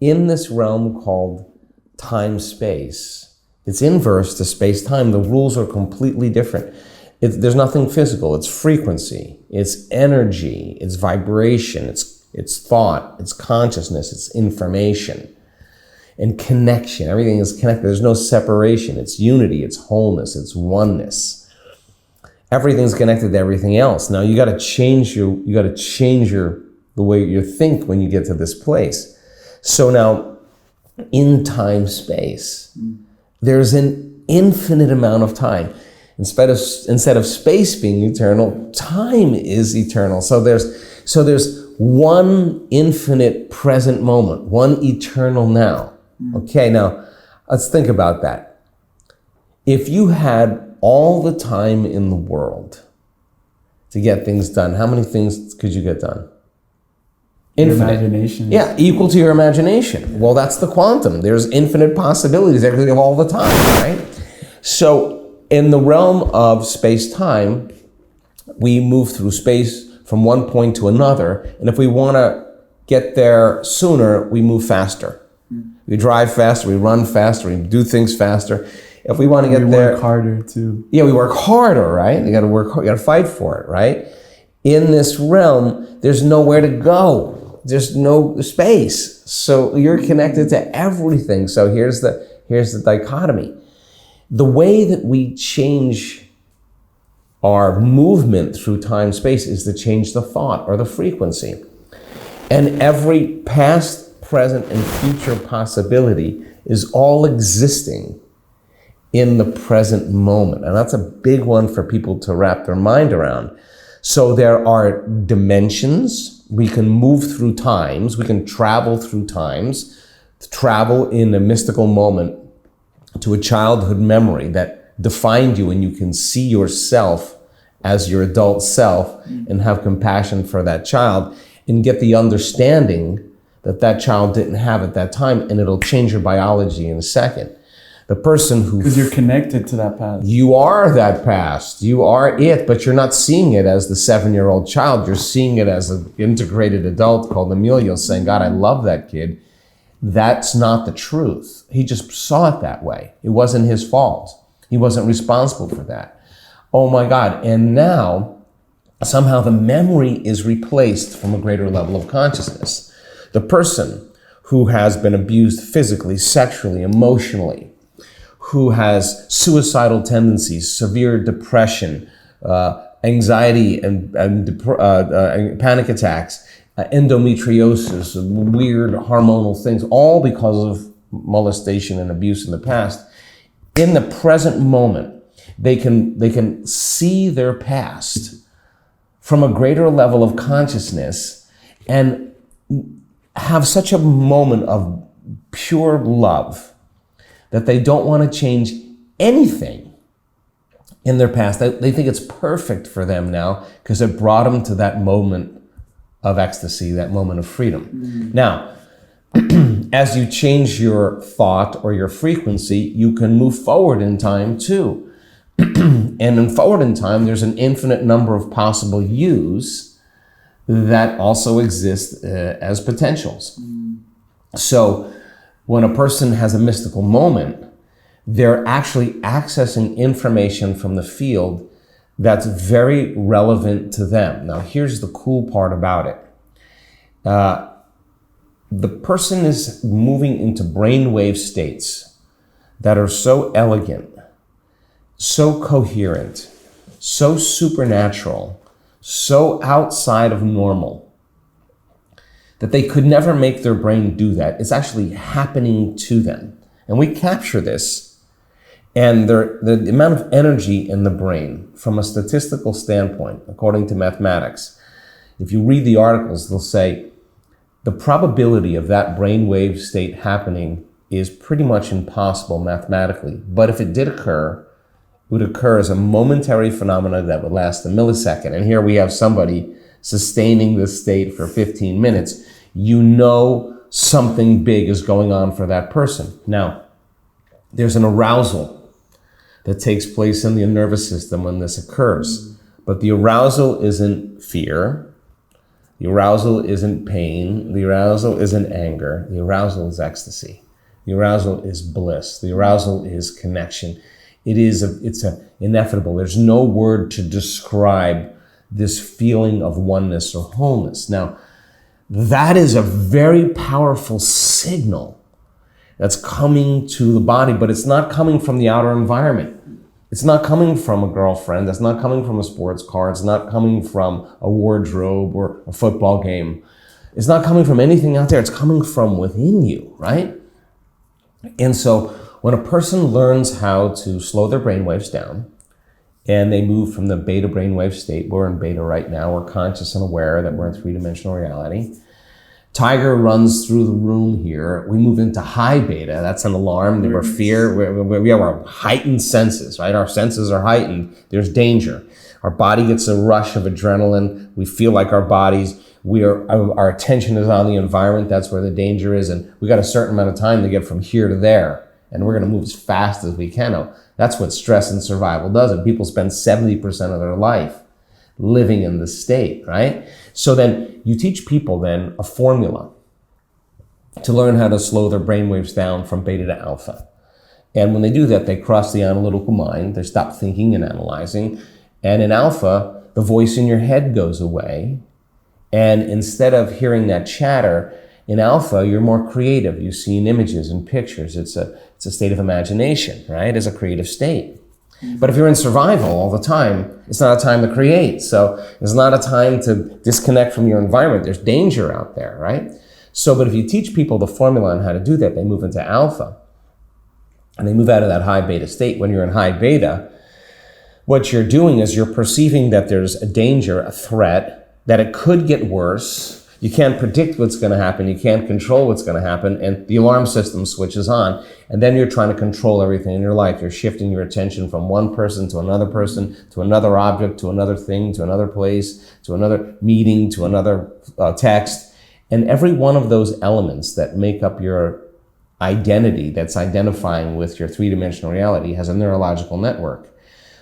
In this realm called time-space, it's inverse to space-time. The rules are completely different. There's nothing physical. It's frequency. It's energy. It's vibration. It's thought. It's consciousness. It's information. And connection. Everything is connected. There's no separation. It's unity. It's wholeness. It's oneness. Everything's connected to everything else. Now you got to change the way you think when you get to this place. So now, in time space, there's an infinite amount of time. Instead of space being eternal, time is eternal. So there's one infinite present moment, one eternal now. Okay, now let's think about that. If you had all the time in the world to get things done, how many things could you get done? Infinite. Imagination. Yeah, equal to your imagination. Well, that's the quantum. There's infinite possibilities everything all the time, right? So in the realm of space-time, we move through space from one point to another, and if we want to get there sooner, we move faster. We drive faster, we run faster, we do things faster. If we want to get there, we work harder too. Yeah, we work harder, right? You got to work hard, you got to fight for it, right? In this realm, there's nowhere to go. There's no space, so you're connected to everything. So here's the dichotomy. The way that we change our movement through time space is to change the thought or the frequency, and every past, present, and future possibility is all existing in the present moment. And that's a big one for people to wrap their mind around. So there are dimensions. We can move through times. We can travel through times, travel in a mystical moment to a childhood memory that defined you, and you can see yourself as your adult self and have compassion for that child. and get the understanding that that child didn't have at that time, and it'll change your biology in a second. The person who... Because you're connected to that past. You are that past. You are it, but you're not seeing it as the 7-year-old child. You're seeing it as an integrated adult called Emilio saying, God, I love that kid. That's not the truth. He just saw it that way. It wasn't his fault. He wasn't responsible for that. Oh my God. And now, somehow the memory is replaced from a greater level of consciousness. The person who has been abused physically, sexually, emotionally, who has suicidal tendencies, severe depression, anxiety and panic attacks, endometriosis, weird hormonal things, all because of molestation and abuse in the past. In the present moment, they can see their past from a greater level of consciousness and have such a moment of pure love that they don't want to change anything in their past. They think it's perfect for them now because it brought them to that moment of ecstasy, that moment of freedom. Mm-hmm. Now, as you change your thought or your frequency, you can move forward in time too. And in forward in time, there's an infinite number of possible yous that also exist as potentials. Mm. So when a person has a mystical moment, they're actually accessing information from the field that's very relevant to them. Now, here's the cool part about it. The person is moving into brainwave states that are so elegant, so coherent, so supernatural, so outside of normal, that they could never make their brain do that. It's actually happening to them. And we capture this. And the amount of energy in the brain, from a statistical standpoint, according to mathematics, if you read the articles, they'll say the probability of that brainwave state happening is pretty much impossible mathematically. But if it did occur, it would occur as a momentary phenomenon that would last a millisecond. And here we have somebody sustaining this state for 15 minutes. You know something big is going on for that person. Now, there's an arousal that takes place in the nervous system when this occurs. But the arousal isn't fear. The arousal isn't pain. The arousal isn't anger. The arousal is ecstasy. The arousal is bliss. The arousal is connection. It's ineffable. There's no word to describe this feeling of oneness or wholeness. Now, that is a very powerful signal that's coming to the body, but it's not coming from the outer environment. It's not coming from a girlfriend. It's not coming from a sports car. It's not coming from a wardrobe or a football game. It's not coming from anything out there. It's coming from within you, right? And so when a person learns how to slow their brainwaves down, and they move from the beta brainwave state, we're in beta right now, we're conscious and aware that we're in three-dimensional reality. Tiger runs through the room here. We move into high beta. That's an alarm. We're fear. We have our heightened senses, right? Our senses are heightened. There's danger. Our body gets a rush of adrenaline. We feel like our attention is on the environment. That's where the danger is. And we got a certain amount of time to get from here to there. And we're going to move as fast as we can. That's what stress and survival does. And people spend 70% of their life living in the state, right? So then you teach people then a formula to learn how to slow their brainwaves down from beta to alpha. And when they do that, they cross the analytical mind. They stop thinking and analyzing. And in alpha, the voice in your head goes away. And instead of hearing that chatter, in alpha, you're more creative. You see in images and pictures. It's a state of imagination, right? It's a creative state. But if you're in survival all the time, it's not a time to create. So it's not a time to disconnect from your environment. There's danger out there, right? But if you teach people the formula on how to do that, they move into alpha. And they move out of that high beta state. When you're in high beta, what you're doing is you're perceiving that there's a danger, a threat, that it could get worse. You can't predict what's going to happen. You can't control what's going to happen. And the alarm system switches on. And then you're trying to control everything in your life. You're shifting your attention from one person, to another object, to another thing, to another place, to another meeting, to another text. And every one of those elements that make up your identity, that's identifying with your three-dimensional reality, has a neurological network.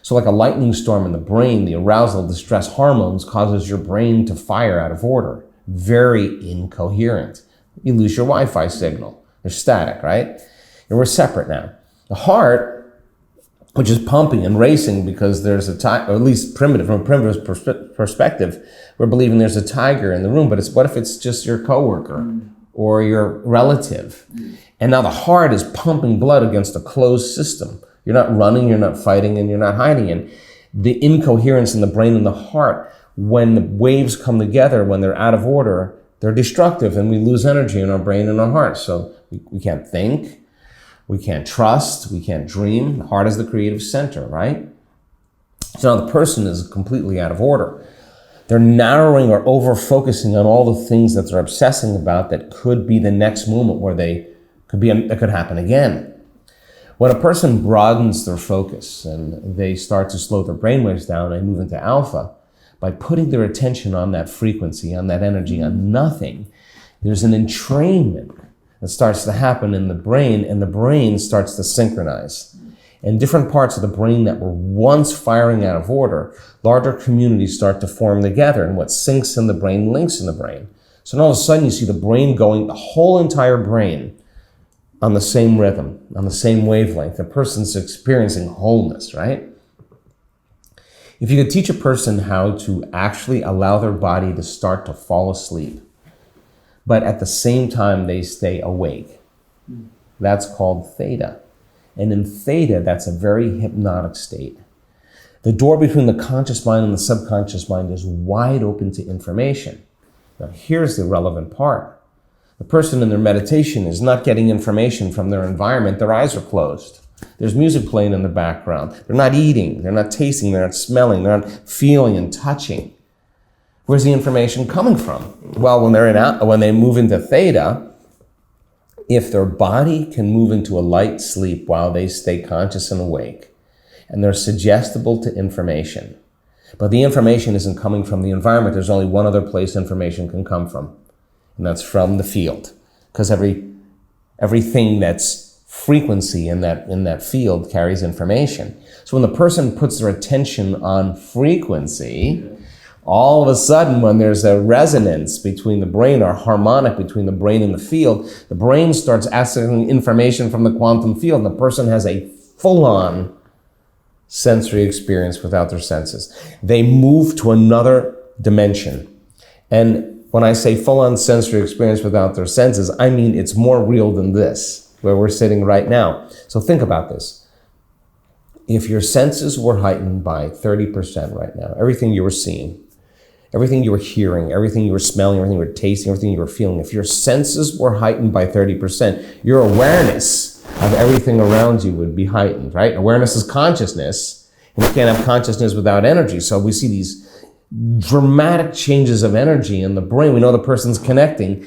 So like a lightning storm in the brain, the arousal distress hormones causes your brain to fire out of order. Very incoherent. You lose your Wi-Fi signal. They're static, right? And we're separate now. The heart, which is pumping and racing because there's a tiger, or at least from a primitive perspective, we're believing there's a tiger in the room, but what if it's just your coworker or your relative? And now the heart is pumping blood against a closed system. You're not running, you're not fighting, and you're not hiding. And the incoherence in the brain and the heart, when the waves come together, when they're out of order, they're destructive, and we lose energy in our brain and our heart. So we can't think, we can't trust, we can't dream. The heart is the creative center, right? So now the person is completely out of order. They're narrowing or over-focusing on all the things that they're obsessing about that could be the next moment where that could happen again. When a person broadens their focus and they start to slow their brainwaves down and move into alpha, by putting their attention on that frequency, on that energy, on nothing, there's an entrainment that starts to happen in the brain, and the brain starts to synchronize. And different parts of the brain that were once firing out of order, larger communities start to form together, and what syncs in the brain links in the brain. So all of a sudden you see the brain going, the whole entire brain, on the same rhythm, on the same wavelength. The person's experiencing wholeness, right? If you could teach a person how to actually allow their body to start to fall asleep, but at the same time they stay awake, that's called theta. And in theta, that's a very hypnotic state. The door between the conscious mind and the subconscious mind is wide open to information. Now here's the relevant part. The person in their meditation is not getting information from their environment. Their eyes are closed. There's music playing in the background. They're not eating, they're not tasting, they're not smelling, they're not feeling and touching. Where's the information coming from? Well, when they move into theta, if their body can move into a light sleep while they stay conscious and awake, and they're suggestible to information, but the information isn't coming from the environment, there's only one other place information can come from, and that's from the field. Because everything that's frequency in that field carries information. So when the person puts their attention on frequency, all of a sudden when there's a resonance between the brain, or harmonic between the brain and the field, the brain starts accessing information from the quantum field, and the person has a full-on sensory experience without their senses. They move to another dimension. And when I say full-on sensory experience without their senses, I mean it's more real than this, where we're sitting right now. So think about this. If your senses were heightened by 30% right now, everything you were seeing, everything you were hearing, everything you were smelling, everything you were tasting, everything you were feeling, if your senses were heightened by 30%, your awareness of everything around you would be heightened, right? Awareness is consciousness, and you can't have consciousness without energy. So we see these dramatic changes of energy in the brain. We know the person's connecting,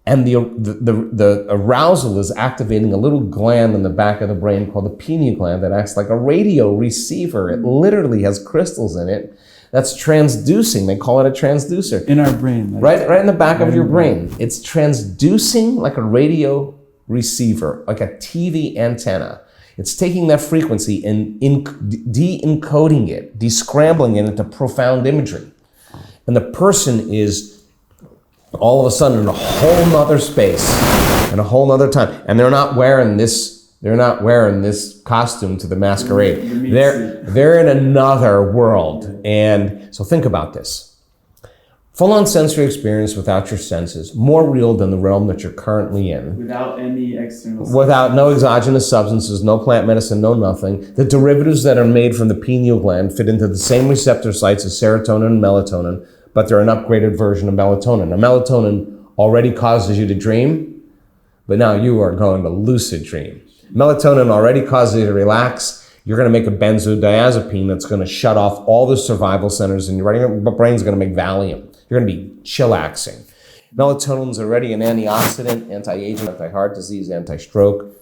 and the arousal is activating a little gland in the back of the brain called the pineal gland that acts like a radio receiver. It literally has crystals in it that's transducing. They call it a transducer. In our brain. Right in the back of your brain. It's transducing like a radio receiver, like a TV antenna. It's taking that frequency and de-encoding it, descrambling it into profound imagery. And the person is all of a sudden in a whole nother space and a whole nother time. And they're not wearing this costume to the masquerade. They're in another world. And so think about this. Full-on sensory experience without your senses, more real than the realm that you're currently in. Without any external Without no exogenous substances, no plant medicine, no nothing. The derivatives that are made from the pineal gland fit into the same receptor sites as serotonin and melatonin, but they're an upgraded version of melatonin. Now, melatonin already causes you to dream, but now you are going to lucid dream. Melatonin already causes you to relax. You're going to make a benzodiazepine that's going to shut off all the survival centers in your brain. Your brain's going to make Valium. You're going to be chillaxing. Melatonin is already an antioxidant, anti-aging, anti-heart disease, anti-stroke.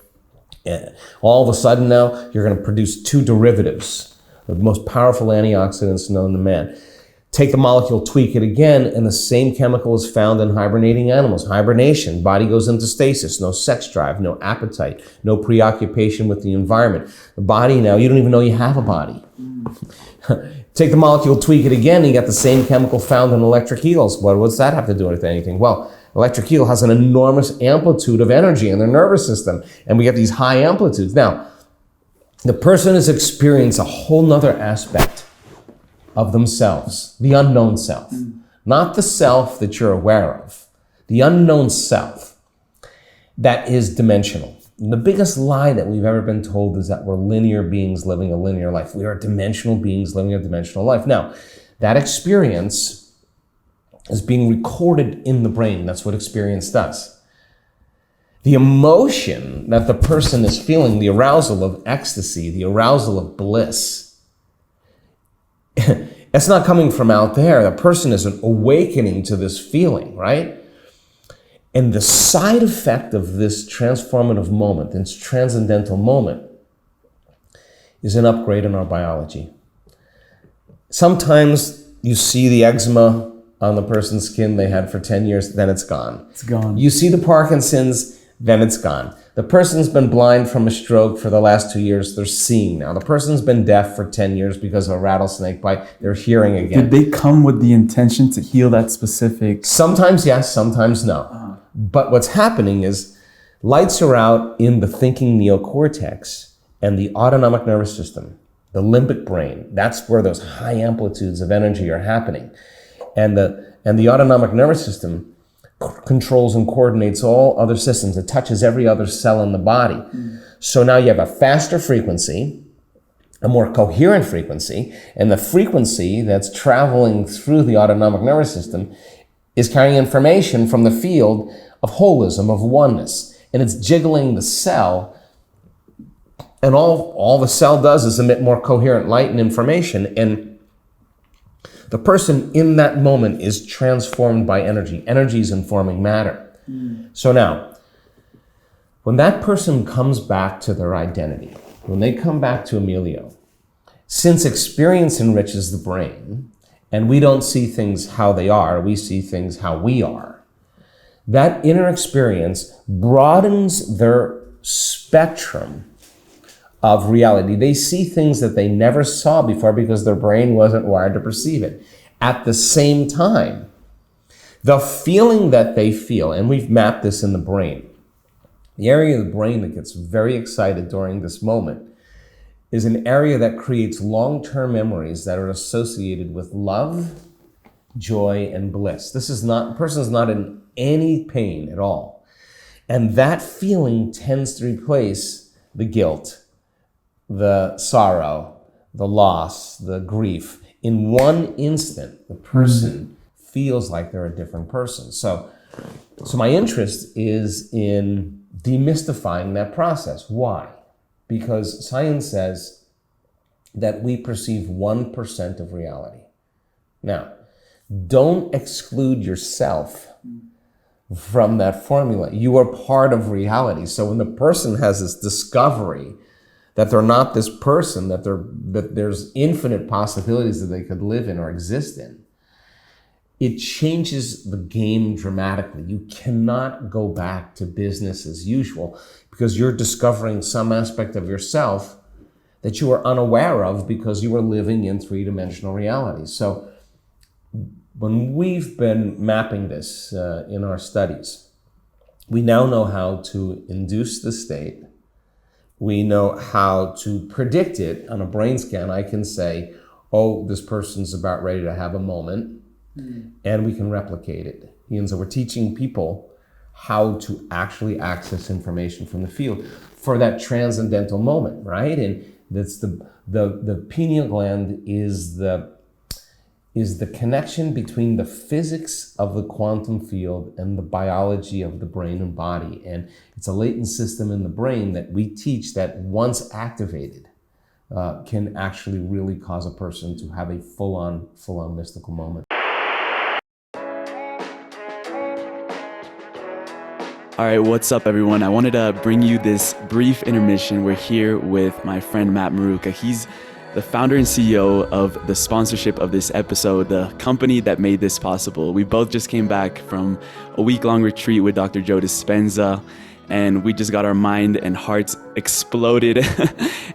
And all of a sudden now, you're going to produce two derivatives, the most powerful antioxidants known to man. Take the molecule, tweak it again, and the same chemical is found in hibernating animals. Hibernation, body goes into stasis, no sex drive, no appetite, no preoccupation with the environment. The body now, you don't even know you have a body. Take the molecule, tweak it again, and you got the same chemical found in electric eels. What's that have to do with anything? Well, electric eel has an enormous amplitude of energy in their nervous system, and we get these high amplitudes. Now, the person has experienced a whole nother aspect of themselves, the unknown self. Not the self that you're aware of, the unknown self that is dimensional. And the biggest lie that we've ever been told is that we're linear beings living a linear life. We are dimensional beings living a dimensional life. Now, that experience is being recorded in the brain. That's what experience does. The emotion that the person is feeling, the arousal of ecstasy, the arousal of bliss, it's not coming from out there. The person is awakening to this feeling, right? And the side effect of this transformative moment, this transcendental moment, is an upgrade in our biology. Sometimes you see the eczema on the person's skin they had for 10 years, then it's gone. It's gone. You see the Parkinson's, then it's gone. The person's been blind from a stroke for the last 2 years, they're seeing now. The person's been deaf for 10 years because of a rattlesnake bite, they're hearing again. Did they come with the intention to heal that specific? Sometimes yes, sometimes no. But what's happening is lights are out in the thinking neocortex and the autonomic nervous system, the limbic brain. That's where those high amplitudes of energy are happening. And the autonomic nervous system controls and coordinates all other systems. It touches every other cell in the body. So now you have a faster frequency, a more coherent frequency, and the frequency that's traveling through the autonomic nervous system is carrying information from the field of holism, of oneness, and it's jiggling the cell, and all the cell does is emit more coherent light and information, and the person in that moment is transformed by energy. Energy is informing matter. So now, when that person comes back to their identity, when they come back to Emilio, since experience enriches the brain, and we don't see things how they are, we see things how we are, that inner experience broadens their spectrum of reality. They see things that they never saw before because their brain wasn't wired to perceive it. At the same time, the feeling that they feel, and we've mapped this in the brain, the area of the brain that gets very excited during this moment is an area that creates long-term memories that are associated with love, joy, and bliss. The person is not in any pain at all. And that feeling tends to replace the guilt, the sorrow, the loss, the grief. In one instant, the person feels like they're a different person. So my interest is in demystifying that process. Why? Because science says that we perceive 1% of reality. Now, don't exclude yourself from that formula. You are part of reality. So when the person has this discovery that they're not this person, that there's infinite possibilities that they could live in or exist in, it changes the game dramatically. You cannot go back to business as usual because you're discovering some aspect of yourself that you were unaware of because you were living in three-dimensional reality. So when we've been mapping this in our studies, we now know how to induce the state. We know how to predict it. On a brain scan, I can say, oh, this person's about ready to have a moment, and we can replicate it. And so we're teaching people how to actually access information from the field for that transcendental moment, right? And that's the pineal gland is the connection between the physics of the quantum field and the biology of the brain and body. And it's a latent system in the brain that we teach that once activated can actually really cause a person to have a full-on mystical moment. All right, what's up, everyone? I wanted to bring you this brief intermission. We're here with my friend Matt Maruka. He's the founder and CEO of the sponsorship of this episode, the company that made this possible. We both just came back from a week-long retreat with Dr. Joe Dispenza, and we just got our mind and hearts exploded.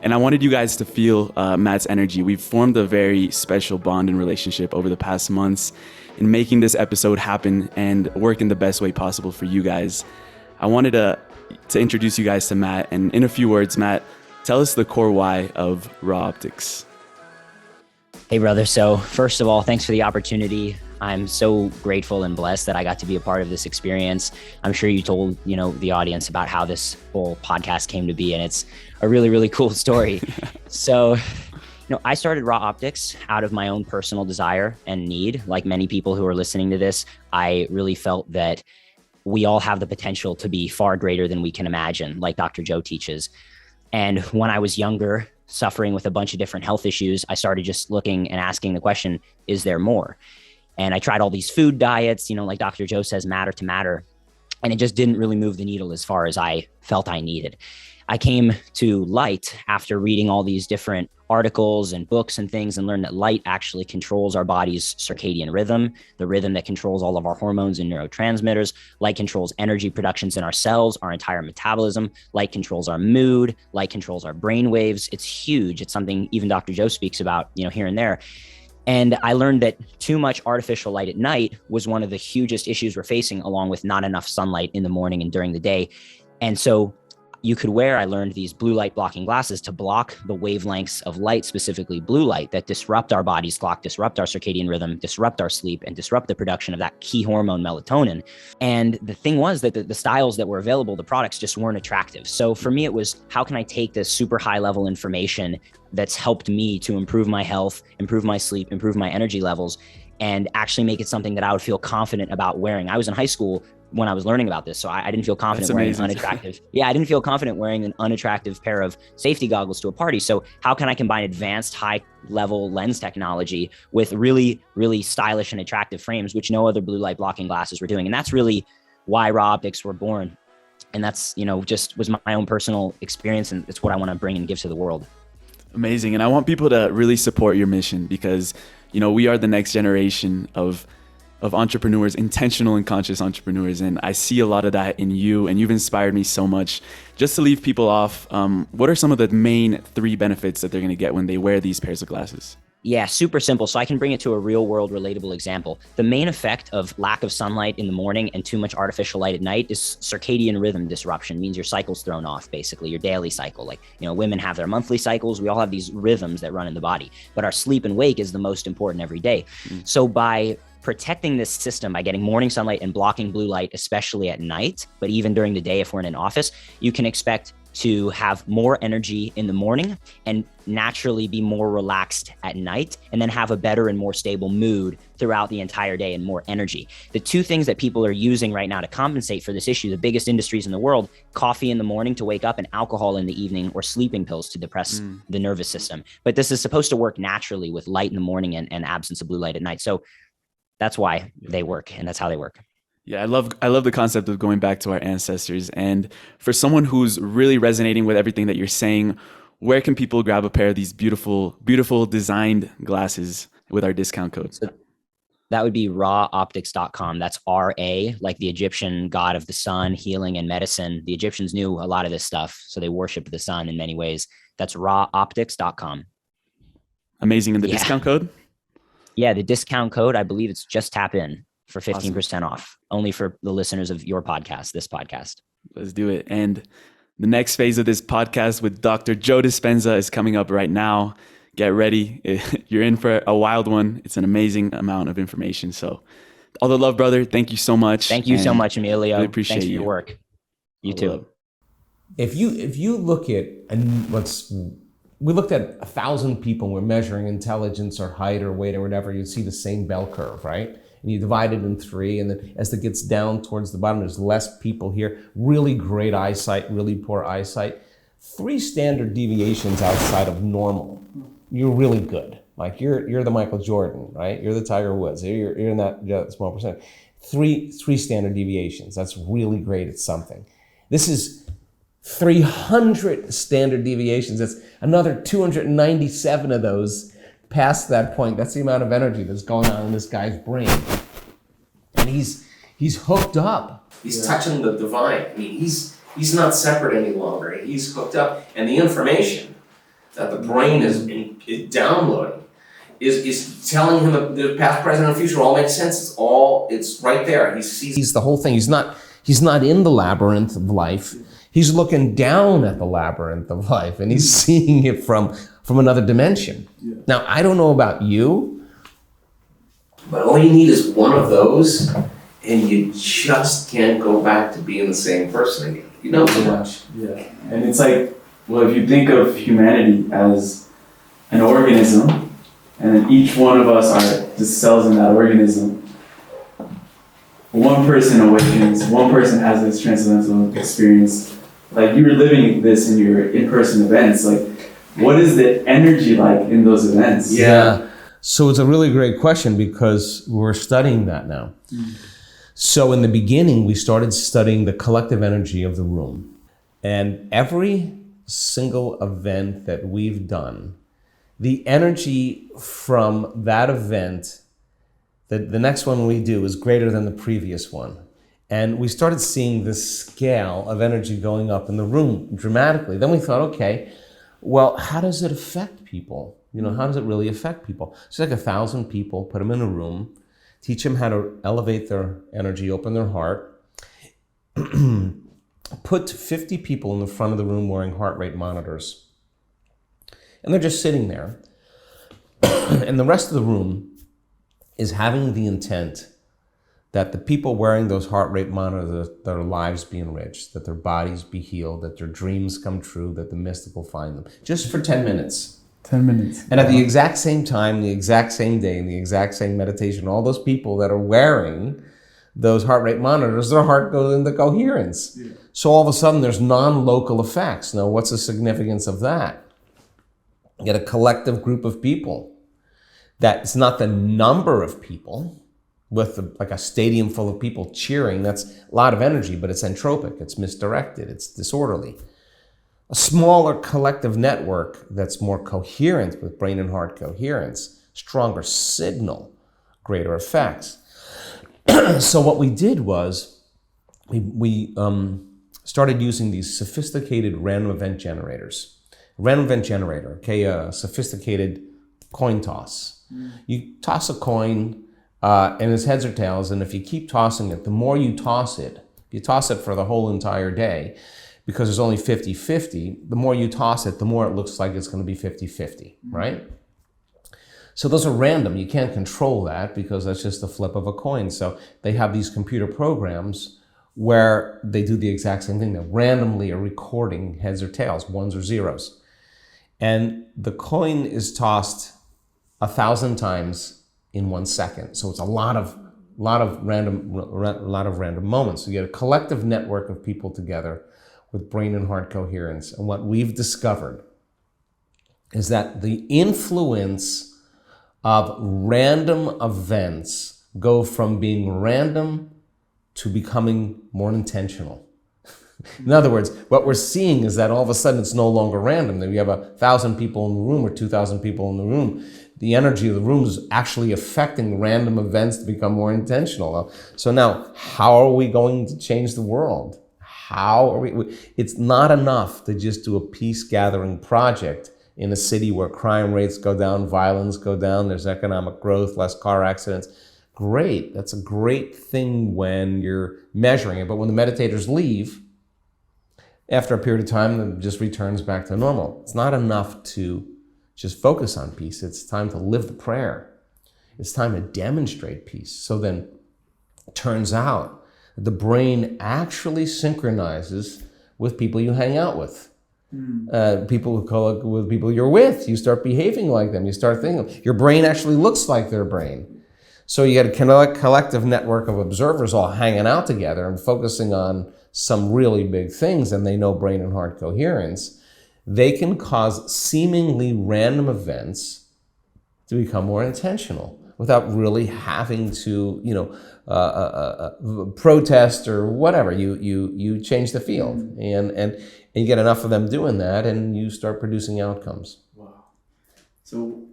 And I wanted you guys to feel Matt's energy. We've formed a very special bond and relationship over the past months in making this episode happen and work in the best way possible for you guys. I wanted to introduce you guys to Matt, and in a few words, Matt, tell us the core why of Raw Optics. Hey, brother. So first of all, thanks for the opportunity. I'm so grateful and blessed that I got to be a part of this experience. I'm sure you told, the audience about how this whole podcast came to be, and it's a really, really cool story. So, I started Raw Optics out of my own personal desire and need. Like many people who are listening to this, I really felt that we all have the potential to be far greater than we can imagine, like Dr. Joe teaches. And when I was younger, suffering with a bunch of different health issues, I started just looking and asking the question, is there more? And I tried all these food diets, like Dr. Joe says, matter to matter. And it just didn't really move the needle as far as I felt I needed. I came to light after reading all these different articles and books and things, and learned that light actually controls our body's circadian rhythm, the rhythm that controls all of our hormones and neurotransmitters. Light controls energy productions in our cells, our entire metabolism. Light controls our mood. Light controls our brain waves. It's huge. It's something even Dr. Joe speaks about, here and there. And I learned that too much artificial light at night was one of the hugest issues we're facing, along with not enough sunlight in the morning and during the day. And so I learned these blue light blocking glasses to block the wavelengths of light, specifically blue light, that disrupt our body's clock, disrupt our circadian rhythm, disrupt our sleep, and disrupt the production of that key hormone melatonin. And the thing was that the styles that were available, the products just weren't attractive. So for me, it was, how can I take this super high level information that's helped me to improve my health, improve my sleep, improve my energy levels, and actually make it something that I would feel confident about wearing? I was in high school when I was learning about this, so I didn't feel confident wearing unattractive. I didn't feel confident wearing an unattractive pair of safety goggles to a party. So how can I combine advanced high-level lens technology with really, really stylish and attractive frames, which no other blue light blocking glasses were doing? And that's really why Raw Optics were born. And that's, just was my own personal experience, and it's what I want to bring and give to the world. Amazing. And I want people to really support your mission because, we are the next generation of entrepreneurs, intentional and conscious entrepreneurs. And I see a lot of that in you, and you've inspired me so much. Just to leave people off, what are some of the main 3 benefits that they're going to get when they wear these pairs of glasses? Yeah, super simple. So I can bring it to a real world relatable example. The main effect of lack of sunlight in the morning and too much artificial light at night is circadian rhythm disruption. It means your cycle's thrown off, basically, your daily cycle. Like, women have their monthly cycles. We all have these rhythms that run in the body, but our sleep and wake is the most important every day. So by protecting this system, by getting morning sunlight and blocking blue light, especially at night, but even during the day if we're in an office, you can expect to have more energy in the morning and naturally be more relaxed at night, and then have a better and more stable mood throughout the entire day and more energy. The 2 things that people are using right now to compensate for this issue, the biggest industries in the world, coffee in the morning to wake up and alcohol in the evening, or sleeping pills to depress the nervous system. But this is supposed to work naturally with light in the morning and absence of blue light at night. So that's why they work, and that's how they work. Yeah, I love the concept of going back to our ancestors. And for someone who's really resonating with everything that you're saying, where can people grab a pair of these beautiful, beautiful designed glasses with our discount code? So that would be rawoptics.com. That's RA, like the Egyptian god of the sun, healing, and medicine. The Egyptians knew a lot of this stuff, so they worshiped the sun in many ways. That's rawoptics.com. Amazing. And the discount code? Yeah, the discount code, I believe it's just tap in for 15% off, only for the listeners of your podcast, this podcast. Let's do it. And the next phase of this podcast with Dr. Joe Dispenza is coming up right now. Get ready. You're in for a wild one. It's an amazing amount of information. So all the love, brother. Thank you so much. Thank you so much, Emilio. Really appreciate Thanks for your work. You too. If you look at, and we looked at 1,000 people, we're measuring intelligence or height or weight or whatever, you see the same bell curve, right? And you divide it in 3, and then as it gets down towards the bottom, there's less people here, really great eyesight, really poor eyesight. 3 standard deviations outside of normal, you're really good. Like you're the Michael Jordan, right? You're the Tiger Woods. You're in that small percent. three standard deviations. That's really great at something. This is 300 standard deviations. That's another 297 of those past that point. That's the amount of energy that's going on in this guy's brain. And he's hooked up. He's touching the divine. I mean, he's not separate any longer. He's hooked up. And the information that the brain is downloading is telling him that the past, present, and future all makes sense. It's right there. He sees the whole thing. He's not in the labyrinth of life. He's looking down at the labyrinth of life, and he's seeing it from another dimension. Yeah. Now, I don't know about you, but all you need is one of those, and you just can't go back to being the same person again. You know too much. Yeah. And it's like, well, if you think of humanity as an organism, and then each one of us are the cells in that organism, one person awakens, one person has this transcendental experience. Like, you were living this in your in-person events. Like, what is the energy like in those events? Yeah. So it's a really great question because we're studying that now. Mm. So in the beginning, we started studying the collective energy of the room. And every single event that we've done, the energy from that event, the next one we do is greater than the previous one. And we started seeing this scale of energy going up in the room dramatically. Then we thought, okay, well, how does it affect people? You know, how does it really affect people? So like 1,000 people, put them in a room, teach them how to elevate their energy, open their heart, put 50 people in the front of the room wearing heart rate monitors. And they're just sitting there. And the rest of the room is having the intent that the people wearing those heart rate monitors, that their lives be enriched, that their bodies be healed, that their dreams come true, that the mystical find them. Just for 10 minutes. 10 minutes. And at the exact same time, the exact same day, in the exact same meditation, all those people that are wearing those heart rate monitors, their heart goes into coherence. Yeah. So all of a sudden there's non-local effects. Now, what's the significance of that? You get a collective group of people. That's not the number of people with like a stadium full of people cheering. That's a lot of energy, but it's entropic, it's misdirected, it's disorderly. A smaller collective network that's more coherent with brain and heart coherence, stronger signal, greater effects. So what we did was we started using these sophisticated random event generators. Random event generator, okay, a sophisticated coin toss. You toss a coin, and it's heads or tails, and if you keep tossing it, the more you toss it for the whole entire day, because there's only 50-50, the more you toss it, the more it looks like it's going to be 50-50, right? So those are random. You can't control that because that's just the flip of a coin. So they have these computer programs where they do the exact same thing. They randomly are recording heads or tails, ones or zeros. And the coin is tossed 1,000 times in 1 second. So it's a lot of random moments. So you get a collective network of people together with brain and heart coherence. And what we've discovered is that the influence of random events go from being random to becoming more intentional. In other words, what we're seeing is that all of a sudden it's no longer random. That we have 1,000 people in the room or 2,000 people in the room. The energy of the room is actually affecting random events to become more intentional. So now, how are we going to change the world? How are we? It's not enough to just do a peace gathering project in a city where crime rates go down, violence go down, there's economic growth, less car accidents. Great, that's a great thing when you're measuring it. But when the meditators leave, after a period of time, it just returns back to normal. It's not enough to just focus on peace. It's time to live the prayer. It's time to demonstrate peace. So then it turns out that the brain actually synchronizes with people you hang out with. People who call it with people you're with. You start behaving like them. You start thinking. Your brain actually looks like their brain. So you get a collective network of observers all hanging out together and focusing on some really big things, and they know brain and heart coherence. They can cause seemingly random events to become more intentional. without really having to, protest or whatever. You change the field, and you get enough of them doing that, and you start producing outcomes. Wow. So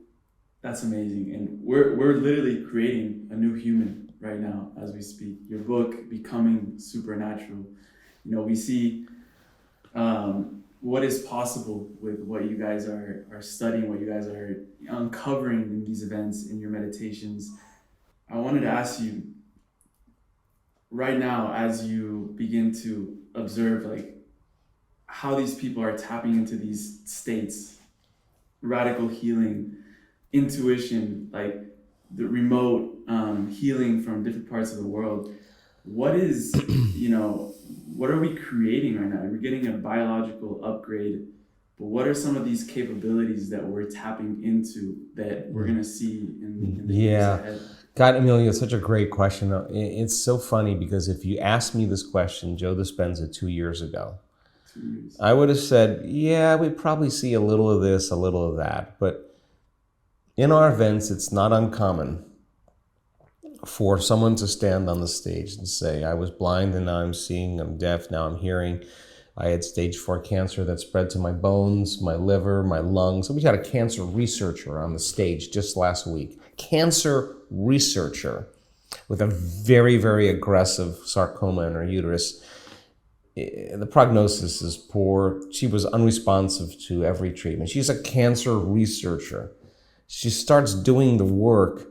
that's amazing. And we're literally creating a new human right now as we speak. Your book, Becoming Supernatural, we see what is possible with what you guys are studying, what you guys are uncovering in these events, in your meditations. I wanted to ask you, right now, as you begin to observe how these people are tapping into these states, radical healing, intuition, the remote healing from different parts of the world, what is, what are we creating right now? We're getting a biological upgrade, but what are some of these capabilities that we're tapping into that we're going to see in the years ahead? God, Emilio, it's such a great question. It's so funny because if you asked me this question, Joe Dispenza, 2 years ago, I would have said, yeah, we probably see a little of this, a little of that. But in our events, it's not uncommon for someone to stand on the stage and say, I was blind and now I'm seeing, I'm deaf, now I'm hearing. I had stage 4 cancer that spread to my bones, my liver, my lungs. We had a cancer researcher on the stage just last week. Cancer researcher with a very, very aggressive sarcoma in her uterus. The prognosis is poor. She was unresponsive to every treatment. She's a cancer researcher. She starts doing the work.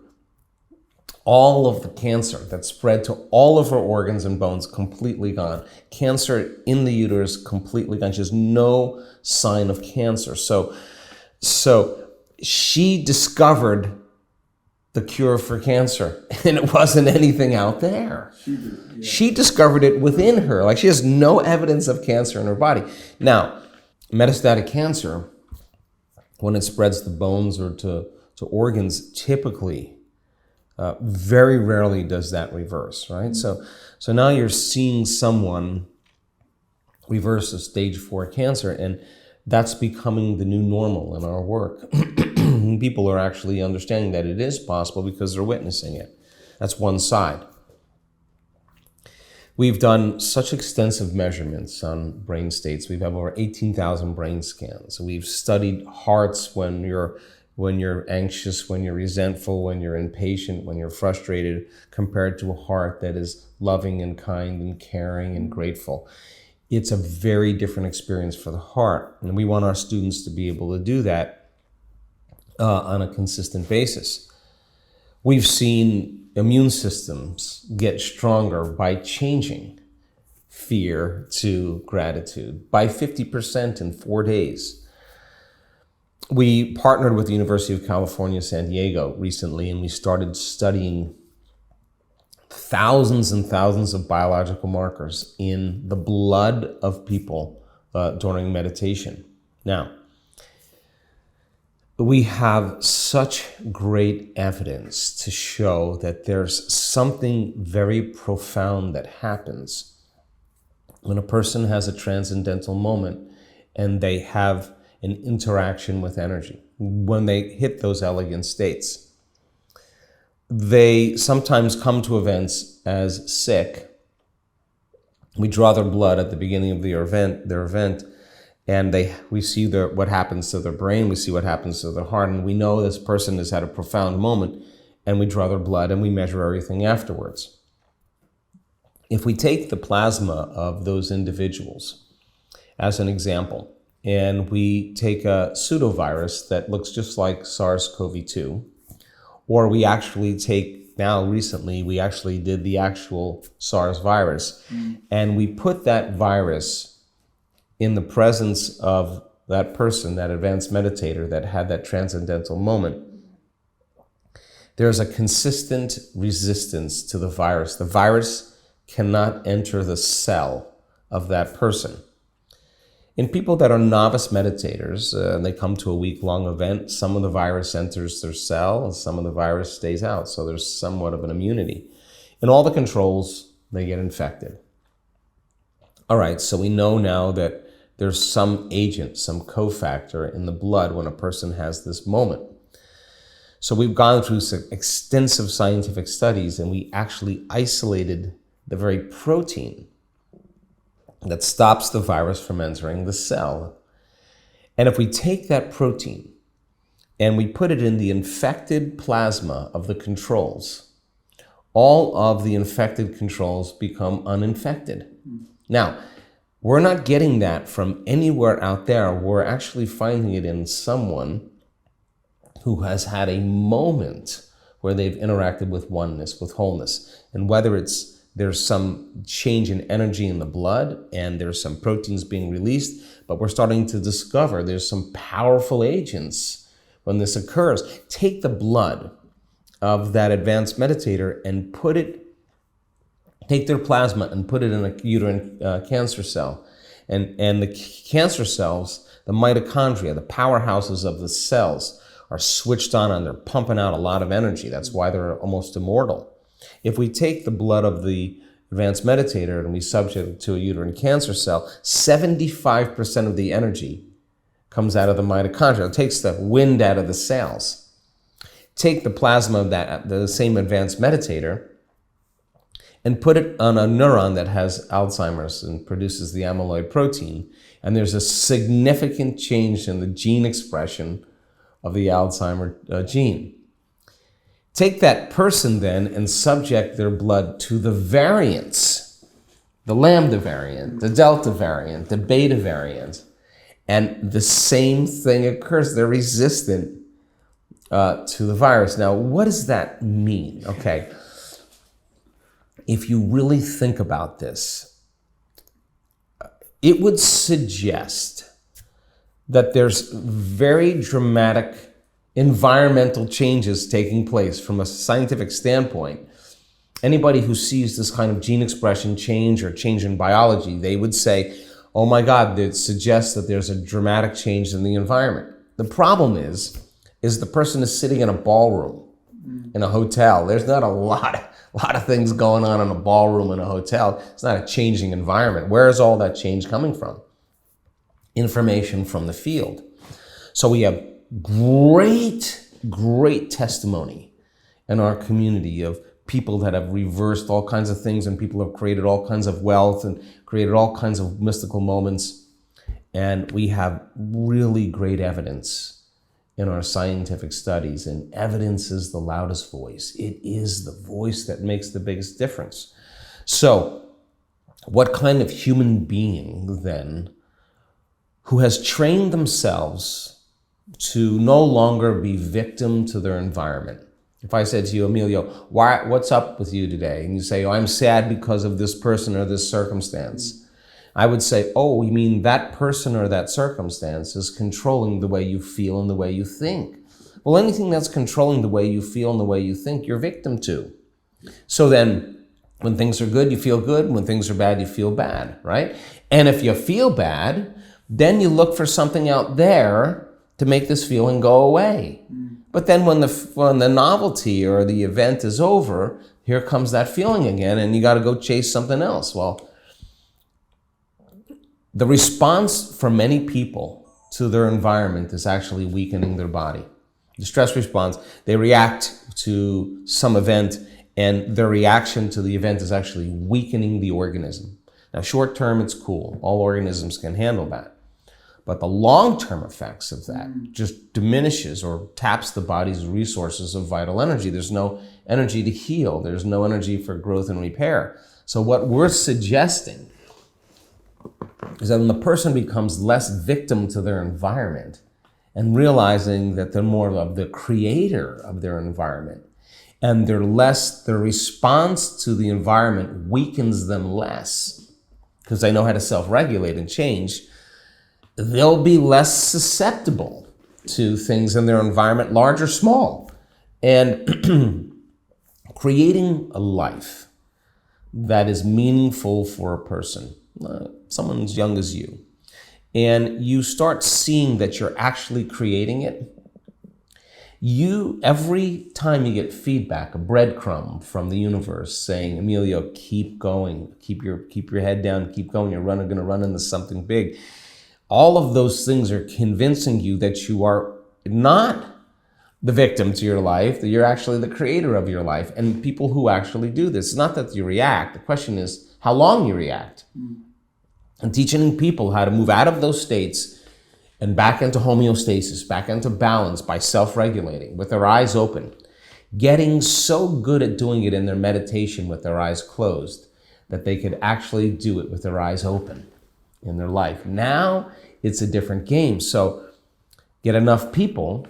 All of the cancer that spread to all of her organs and bones completely gone. Cancer in the uterus completely gone. She has no sign of cancer. So she discovered the cure for cancer, and it wasn't anything out there. She discovered it within her. She has no evidence of cancer in her body. Now, metastatic cancer, when it spreads to bones or to organs, typically, very rarely does that reverse, right? So now you're seeing someone reverse a stage 4 cancer, and that's becoming the new normal in our work. People are actually understanding that it is possible because they're witnessing it. That's one side. We've done such extensive measurements on brain states. We've had over 18,000 brain scans. We've studied hearts when you're anxious, when you're resentful, when you're impatient, when you're frustrated, compared to a heart that is loving and kind and caring and grateful. It's a very different experience for the heart, and we want our students to be able to do that on a consistent basis. We've seen immune systems get stronger by changing fear to gratitude by 50% in 4 days. We partnered with the University of California, San Diego recently, and we started studying thousands and thousands of biological markers in the blood of people during meditation. Now, we have such great evidence to show that there's something very profound that happens when a person has a transcendental moment and they have an interaction with energy. When they hit those elegant states, they sometimes come to events as sick. We draw their blood at the beginning of their event, and we see what happens to their brain, we see what happens to their heart, and we know this person has had a profound moment, and we draw their blood and we measure everything afterwards. If we take the plasma of those individuals as an example, and we take a pseudovirus that looks just like SARS-CoV-2, or we actually take, now recently, we actually did the actual SARS virus, and we put that virus in the presence of that person, that advanced meditator that had that transcendental moment, there's a consistent resistance to the virus. The virus cannot enter the cell of that person. In people that are novice meditators, and they come to a week-long event, some of the virus enters their cell and some of the virus stays out. So there's somewhat of an immunity. In all the controls, they get infected. All right, so we know now that there's some agent, some cofactor in the blood when a person has this moment. So we've gone through some extensive scientific studies, and we actually isolated the very protein that stops the virus from entering the cell. And if we take that protein and we put it in the infected plasma of the controls, all of the infected controls become uninfected. Now, we're not getting that from anywhere out there. We're actually finding it in someone who has had a moment where they've interacted with oneness, with wholeness. And whether there's some change in energy in the blood and there's some proteins being released, but we're starting to discover there's some powerful agents when this occurs. Take the blood of that advanced meditator and take their plasma and put it in a uterine cancer cell. And the cancer cells, the mitochondria, the powerhouses of the cells, are switched on and they're pumping out a lot of energy. That's why they're almost immortal. If we take the blood of the advanced meditator and we subject it to a uterine cancer cell, 75% of the energy comes out of the mitochondria. It takes the wind out of the sails. Take the plasma of the same advanced meditator and put it on a neuron that has Alzheimer's and produces the amyloid protein, and there's a significant change in the gene expression of the Alzheimer gene. Take that person then and subject their blood to the variants, the lambda variant, the delta variant, the beta variant, and the same thing occurs. They're resistant to the virus. Now, what does that mean? Okay, if you really think about this, it would suggest that there's very dramatic environmental changes taking place from a scientific standpoint. Anybody who sees this kind of gene expression change or change in biology, they would say, oh my God, it suggests that there's a dramatic change in the environment. The problem is the person is sitting in a ballroom in a hotel. There's not a lot of things going on in a ballroom in a hotel. It's not a changing environment. Where is all that change coming from? Information from the field. So we have great testimony in our community of people that have reversed all kinds of things, and people have created all kinds of wealth and created all kinds of mystical moments. And we have really great evidence in our scientific studies, and evidence is the loudest voice. It is the voice that makes the biggest difference. So what kind of human being then, who has trained themselves to no longer be victim to their environment? If I said to you, Emilio, what's up with you today? And you say, oh, I'm sad because of this person or this circumstance. I would say, oh, you mean that person or that circumstance is controlling the way you feel and the way you think. Well, anything that's controlling the way you feel and the way you think, you're victim to. So then, when things are good, you feel good. When things are bad, you feel bad, right? And if you feel bad, then you look for something out there to make this feeling go away. But then when the novelty or the event is over, here comes that feeling again, and you got to go chase something else. Well, the response for many people to their environment is actually weakening their body. The stress response, they react to some event, and their reaction to the event is actually weakening the organism. Now, short term, it's cool. All organisms can handle that. But the long-term effects of that just diminishes or taps the body's resources of vital energy. There's no energy to heal. There's no energy for growth and repair. So what we're suggesting is that when the person becomes less victim to their environment and realizing that they're more of the creator of their environment, and their response to the environment weakens them less because they know how to self-regulate and change, they'll be less susceptible to things in their environment, large or small. And creating a life that is meaningful for a person, someone as young as you, and you start seeing that you're actually creating it, every time you get feedback, a breadcrumb from the universe saying, Emilio, keep going, keep your head down, keep going, you're going to run into something big. All of those things are convincing you that you are not the victim to your life, that you're actually the creator of your life. And people who actually do this, it's not that you react. The question is how long you react. And teaching people how to move out of those states and back into homeostasis, back into balance by self-regulating with their eyes open, getting so good at doing it in their meditation with their eyes closed that they could actually do it with their eyes open in their life. Now it's a different game. So get enough people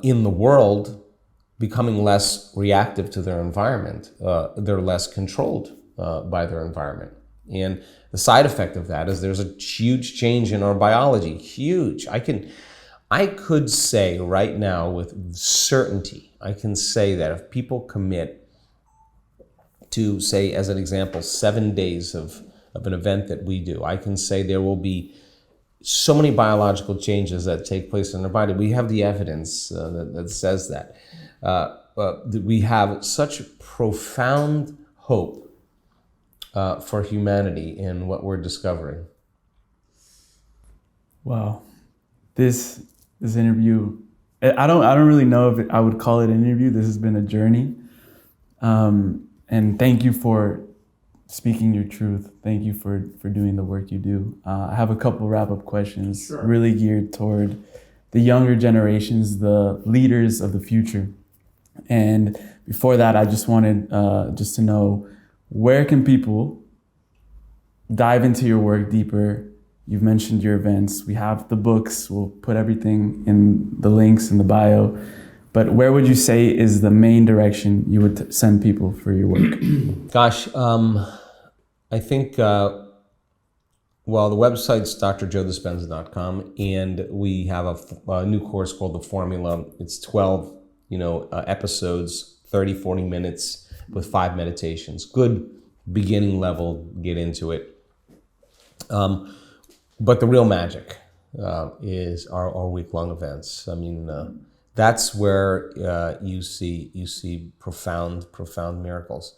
in the world becoming less reactive to their environment. They're less controlled by their environment. And the side effect of that is there's a huge change in our biology, huge. I could say right now with certainty, I can say that if people commit to, say, as an example, 7 days of an event that we do, I can say there will be so many biological changes that take place in their body. We have the evidence that says that. We have such profound hope for humanity in what we're discovering. Wow, this interview, I don't really know if I would call it an interview. This has been a journey, and thank you for speaking your truth. Thank you for doing the work you do. I have a couple wrap-up questions, Sure. Really geared toward the younger generations, the leaders of the future. And before that, I just wanted just to know, where can people dive into your work deeper? You've mentioned your events. We have the books. We'll put everything in the links in the bio. But where would you say is the main direction you would send people for your work? Gosh, I think, the website's drjoedispenza.com, and we have a new course called The Formula. It's 12, episodes, 30, 40 minutes with 5 meditations. Good beginning level, get into it. But the real magic is our week-long events. I mean, that's where you see profound miracles.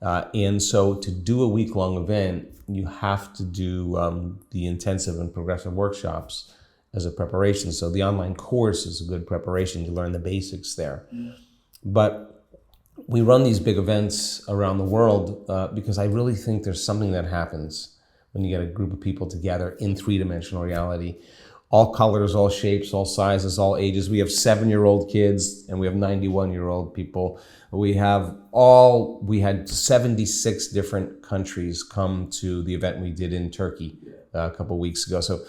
And so to do a week-long event, you have to do the intensive and progressive workshops as a preparation. So the online course is a good preparation. You learn the basics there. But we run these big events around the world because I really think there's something that happens when you get a group of people together in 3-dimensional reality. All colors, all shapes, all sizes, all ages. We have 7-year-old kids and we have 91-year-old people. We had 76 different countries come to the event we did in Turkey a couple of weeks ago. So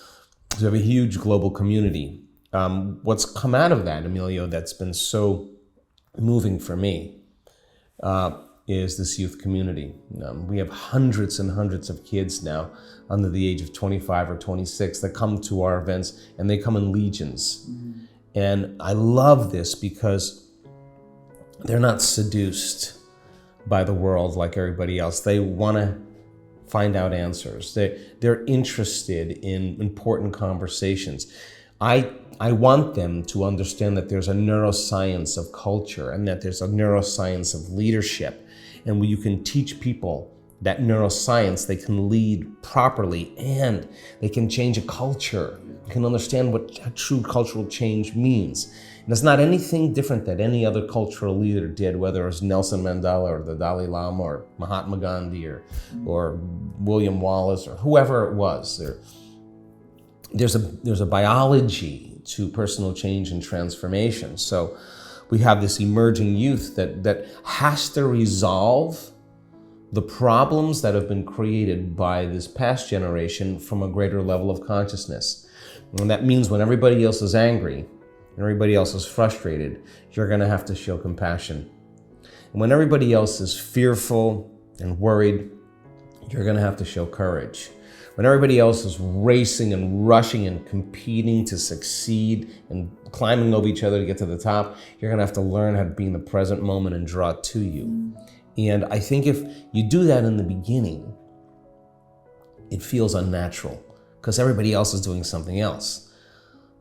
we have a huge global community. What's come out of that, Emilio, that's been so moving for me is this youth community. We have hundreds and hundreds of kids now under the age of 25 or 26 that come to our events, and they come in legions. Mm-hmm. And I love this because they're not seduced by the world like everybody else. They want to find out answers. They're interested in important conversations. I want them to understand that there's a neuroscience of culture and that there's a neuroscience of leadership. And when you can teach people that neuroscience, they can lead properly and they can change a culture. They can understand what true cultural change means. And it's not anything different that any other cultural leader did, whether it was Nelson Mandela or the Dalai Lama or Mahatma Gandhi or William Wallace or whoever it was. There's a biology to personal change and transformation. So we have this emerging youth that has to resolve the problems that have been created by this past generation from a greater level of consciousness. And that means when everybody else is angry and everybody else is frustrated, you're going to have to show compassion. And when everybody else is fearful and worried, you're going to have to show courage. When everybody else is racing and rushing and competing to succeed and climbing over each other to get to the top, you're going to have to learn how to be in the present moment and draw it to you. And I think if you do that in the beginning, it feels unnatural because everybody else is doing something else.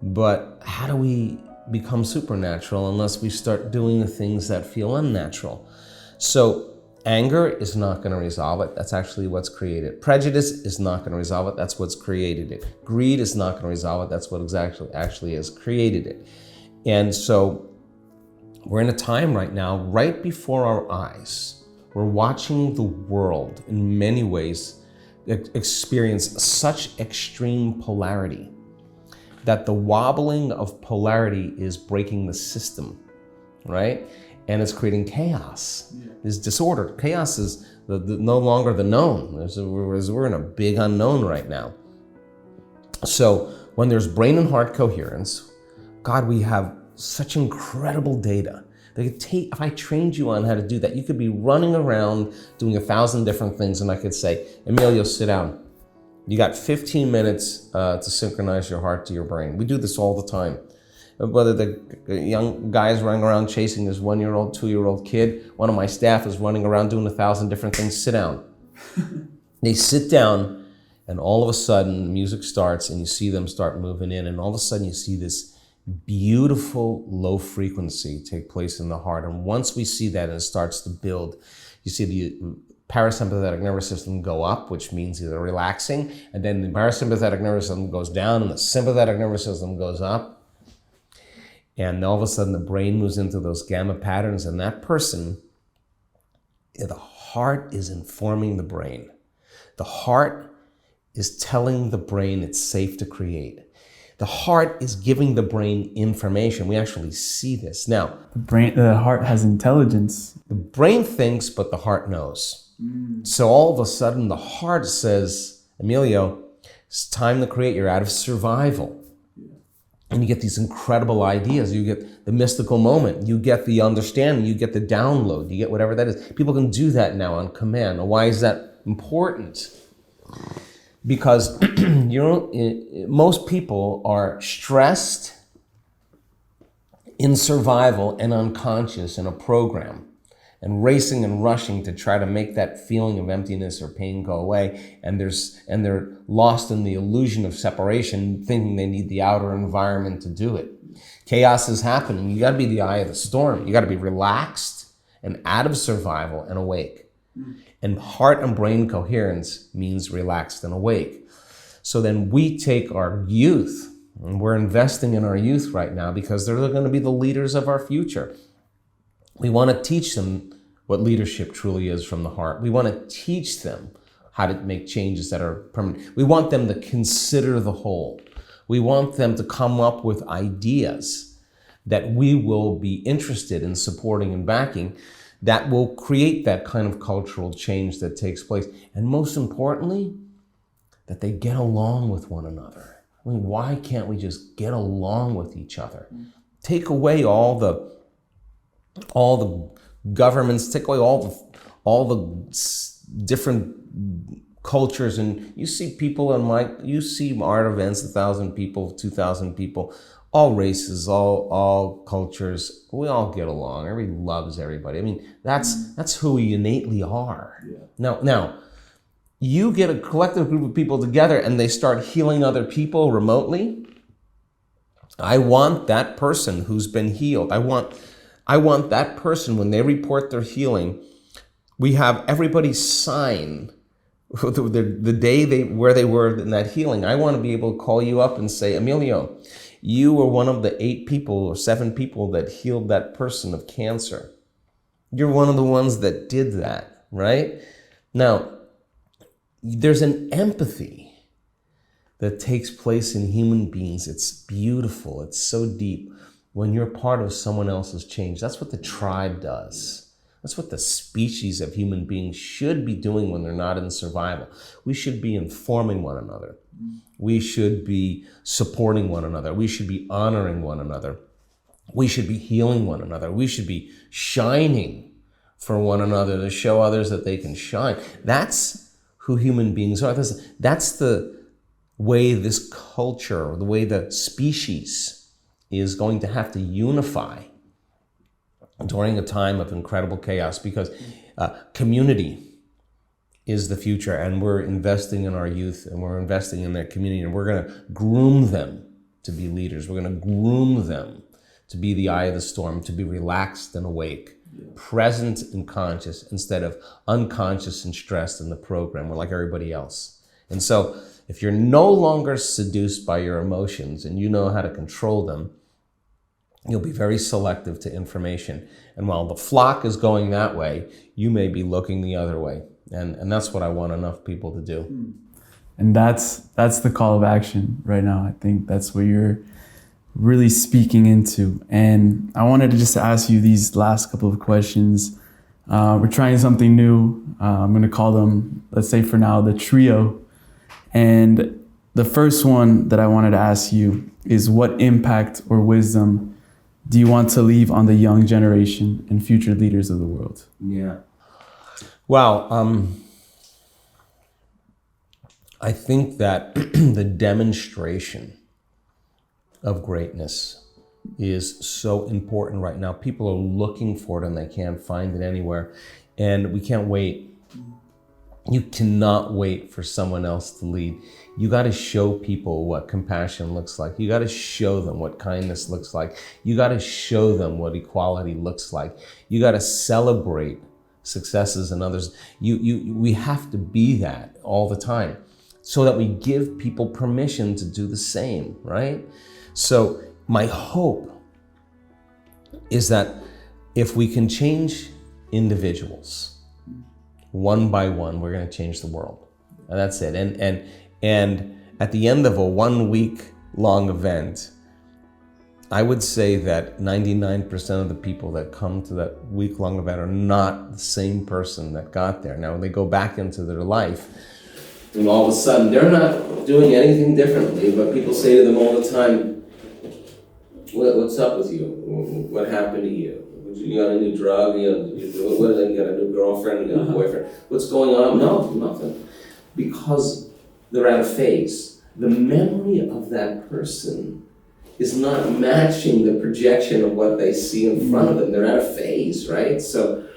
But how do we become supernatural unless we start doing the things that feel unnatural? So anger is not going to resolve it. That's actually what's created. Prejudice is not going to resolve it. That's what's created it. Greed is not going to resolve it. That's what actually has created it. And so we're in a time right now, right before our eyes, we're watching the world in many ways experience such extreme polarity that the wobbling of polarity is breaking the system, right? And it's creating chaos. There's disorder. Chaos is no longer the known. We're in a big unknown right now. So when there's brain and heart coherence, God, we have such incredible data. If I trained you on how to do that, you could be running around doing 1,000 different things, and I could say, Emilio, sit down. You got 15 minutes to synchronize your heart to your brain. We do this all the time. Whether the young guy is running around chasing his 1-year-old, 2-year-old kid, one of my staff is running around doing 1,000 different things, sit down. They sit down, and all of a sudden, the music starts, and you see them start moving in, and all of a sudden, you see this beautiful low frequency take place in the heart. And once we see that and it starts to build, you see the parasympathetic nervous system go up, which means either relaxing, and then the parasympathetic nervous system goes down and the sympathetic nervous system goes up. And all of a sudden the brain moves into those gamma patterns, and that person, the heart is informing the brain. The heart is telling the brain it's safe to create. The heart is giving the brain information. We actually see this. Now, The heart has intelligence. the brain thinks, but the heart knows. So all of a sudden, the heart says, Emilio, it's time to create. You're out of survival. And you get these incredible ideas. You get the mystical moment. You get the understanding. You get the download. You get whatever that is. People can do that now on command. Now, why is that important? Because most people are stressed, in survival, and unconscious in a program, and racing and rushing to try to make that feeling of emptiness or pain go away. And they're lost in the illusion of separation, thinking they need the outer environment to do it. Chaos is happening. You got to be the eye of the storm. You got to be relaxed and out of survival and awake. And heart and brain coherence means relaxed and awake. So then we take our youth, and we're investing in our youth right now because they're going to be the leaders of our future. We want to teach them what leadership truly is from the heart. We want to teach them how to make changes that are permanent. We want them to consider the whole. We want them to come up with ideas that we will be interested in supporting and backing, that will create that kind of cultural change that takes place. And most importantly, that they get along with one another. I mean, why can't we just get along with each other? Take away all the governments, take away all the different cultures, and you see people you see art events, 1,000 people, 2,000 people, all races, all cultures, we all get along. Everybody loves everybody. I mean, that's who we innately are. Yeah. Now, you get a collective group of people together and they start healing other people remotely. I want that person who's been healed. I want that person, when they report their healing, we have everybody sign the day where they were in that healing. I want to be able to call you up and say, Emilio, you were one of the 8 people or 7 people that healed that person of cancer. You're one of the ones that did that, right? Now, there's an empathy that takes place in human beings. It's beautiful. It's so deep when you're part of someone else's change. That's what the tribe does. That's what the species of human beings should be doing when they're not in survival. We should be informing one another. We should be supporting one another. We should be honoring one another. We should be healing one another. We should be shining for one another to show others that they can shine. That's who human beings are. That's the way this culture, or the way the species is going to have to unify during a time of incredible chaos, because community is the future, and we're investing in our youth, and we're investing in their community, and we're going to groom them to be leaders. We're going to groom them to be the eye of the storm, to be relaxed and awake, present and conscious, instead of unconscious and stressed in the program. We're like everybody else. And so if you're no longer seduced by your emotions and you know how to control them, You'll be very selective to information. And while the flock is going that way, you may be looking the other way. And that's what I want enough people to do. And that's the call of action right now. I think that's what you're really speaking into. And I wanted to just ask you these last couple of questions. We're trying something new. I'm going to call them, let's say for now, the trio. And the first one that I wanted to ask you is, what impact or wisdom do you want to leave on the young generation and future leaders of the world? Yeah. Well, I think that the demonstration of greatness is so important right now. People are looking for it and they can't find it anywhere. And we can't wait. You cannot wait for someone else to lead. You got to show people what compassion looks like. You got to show them what kindness looks like. You got to show them what equality looks like. You got to celebrate successes in others. We have to be that all the time so that we give people permission to do the same, right? So my hope is that if we can change individuals one by one, we're going to change the world. And that's it. And at the end of a 1 week long event, I would say that 99% of the people that come to that week-long event are not the same person that got there. Now, when they go back into their life, and all of a sudden, they're not doing anything differently, but people say to them all the time, what's up with you? What happened to you? You got a new drug? You got a new girlfriend? You got a boyfriend? What's going on? No, nothing. Because they're at a phase. The memory of that person is not matching the projection of what they see in front of them. They're at a phase, right? So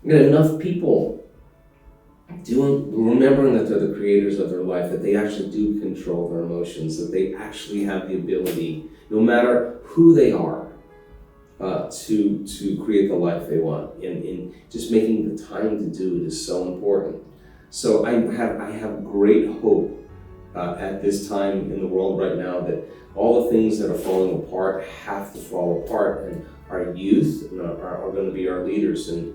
you got enough people remembering that they're the creators of their life, that they actually do control their emotions, that they actually have the ability, no matter who they are, to create the life they want. And just making the time to do it is so important. So I have great hope at this time in the world right now that all the things that are falling apart have to fall apart, and our youth are going to be our leaders, and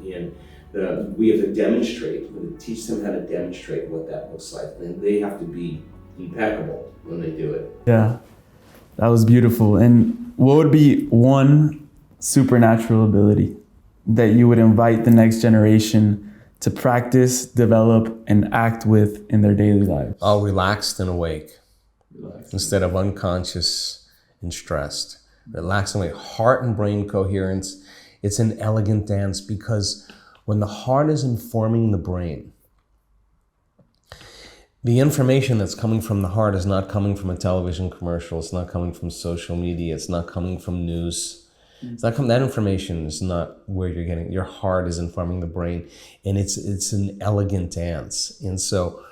we have to demonstrate, we have to teach them how to demonstrate what that looks like, and they have to be impeccable when they do it. Yeah, that was beautiful. And what would be one supernatural ability that you would invite the next generation to practice, develop, and act with in their daily lives? Oh, relaxed and awake. Instead of unconscious and stressed. Relaxed and awake. Heart and brain coherence. It's an elegant dance, because when the heart is informing the brain, the information that's coming from the heart is not coming from a television commercial. It's not coming from social media. It's not coming from news. It's not that information is not where you're getting. Your heart is informing the brain, and it's an elegant dance. And so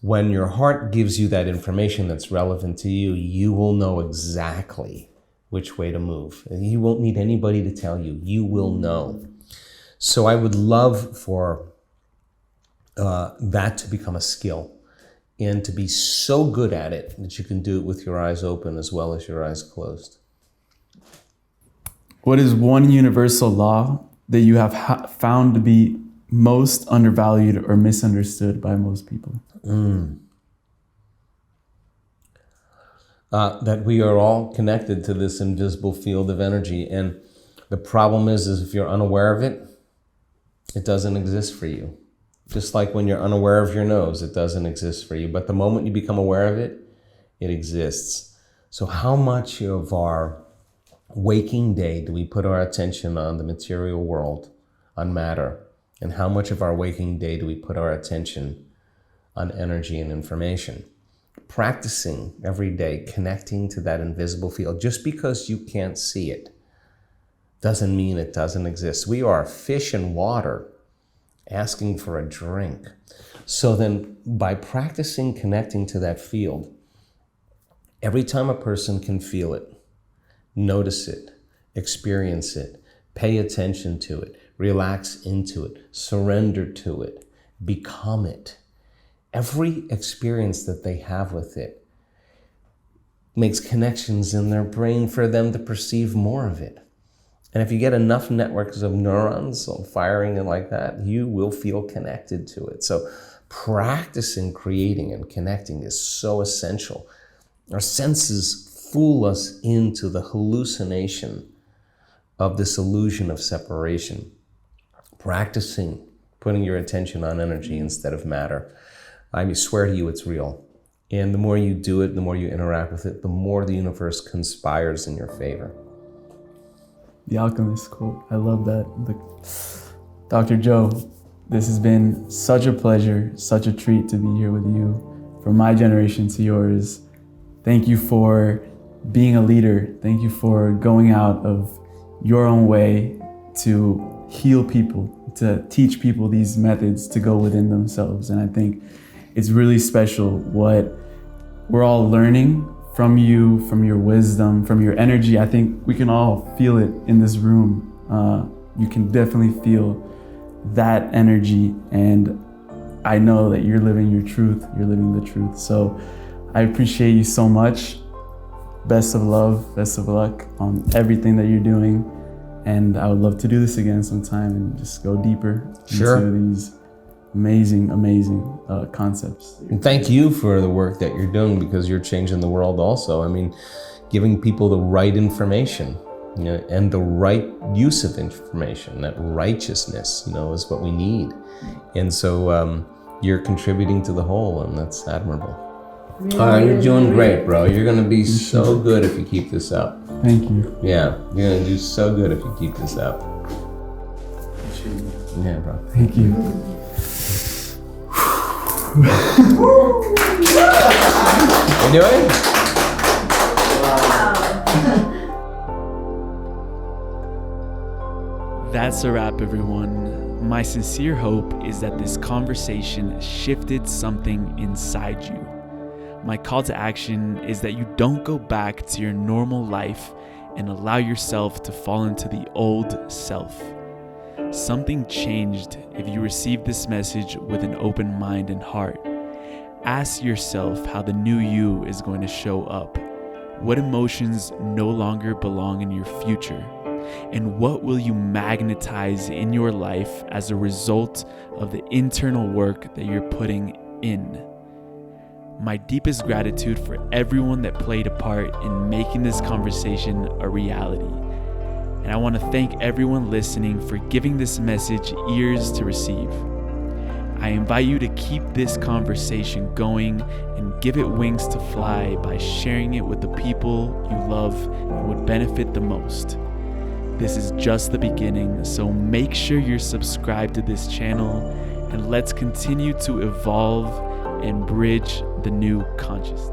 when your heart gives you that information that's relevant to you, you will know exactly which way to move. You won't need anybody to tell you. You will know. So I would love for that to become a skill, and to be so good at it that you can do it with your eyes open as well as your eyes closed. What is one universal law that you have found to be most undervalued or misunderstood by most people? That we are all connected to this invisible field of energy, and the problem is if you're unaware of it, it doesn't exist for you. Just like when you're unaware of your nose, it doesn't exist for you. But the moment you become aware of it, it exists. So how much of our waking day do we put our attention on the material world, on matter? And how much of our waking day do we put our attention on energy and information? Practicing every day, connecting to that invisible field. Just because you can't see it doesn't mean it doesn't exist. We are fish in water asking for a drink. So then by practicing connecting to that field, every time a person can feel it, notice it, experience it, pay attention to it, relax into it, surrender to it, become it. Every experience that they have with it makes connections in their brain for them to perceive more of it. And if you get enough networks of neurons firing and like that, you will feel connected to it. So practicing creating and connecting is so essential. Our senses fool us into the hallucination of this illusion of separation. Practicing putting your attention on energy instead of matter. I swear to you, it's real. And the more you do it, the more you interact with it, the more the universe conspires in your favor. The Alchemist quote. I love that. Dr. Joe, this has been such a pleasure, such a treat to be here with you. From my generation to yours, thank you for being a leader. Thank you for going out of your own way to heal people, to teach people these methods to go within themselves. And I think it's really special what we're all learning from you, from your wisdom, from your energy. I think we can all feel it in this room. You can definitely feel that energy, and I know that you're living your truth, you're living the truth. So I appreciate you so much. Best of love, best of luck on everything that you're doing. And I would love to do this again sometime and just go deeper into these amazing concepts. And thank you for the work that you're doing, because you're changing the world also. I mean, giving people the right information, and the right use of information, that righteousness, is what we need. And so you're contributing to the whole, and that's admirable. You're doing great, bro. You're going to be so good if you keep this up. Thank you. Yeah, you're going to do so good if you keep this up. Yeah, bro. Thank you. You doing? That's a wrap, everyone. My sincere hope is that this conversation shifted something inside you. My call to action is that you don't go back to your normal life and allow yourself to fall into the old self. Something changed if you received this message with an open mind and heart. Ask yourself how the new you is going to show up. What emotions no longer belong in your future? And what will you magnetize in your life as a result of the internal work that you're putting in? My deepest gratitude for everyone that played a part in making this conversation a reality. And I want to thank everyone listening for giving this message ears to receive. I invite you to keep this conversation going and give it wings to fly by sharing it with the people you love and would benefit the most. This is just the beginning, so make sure you're subscribed to this channel, and let's continue to evolve and bridge the new consciousness.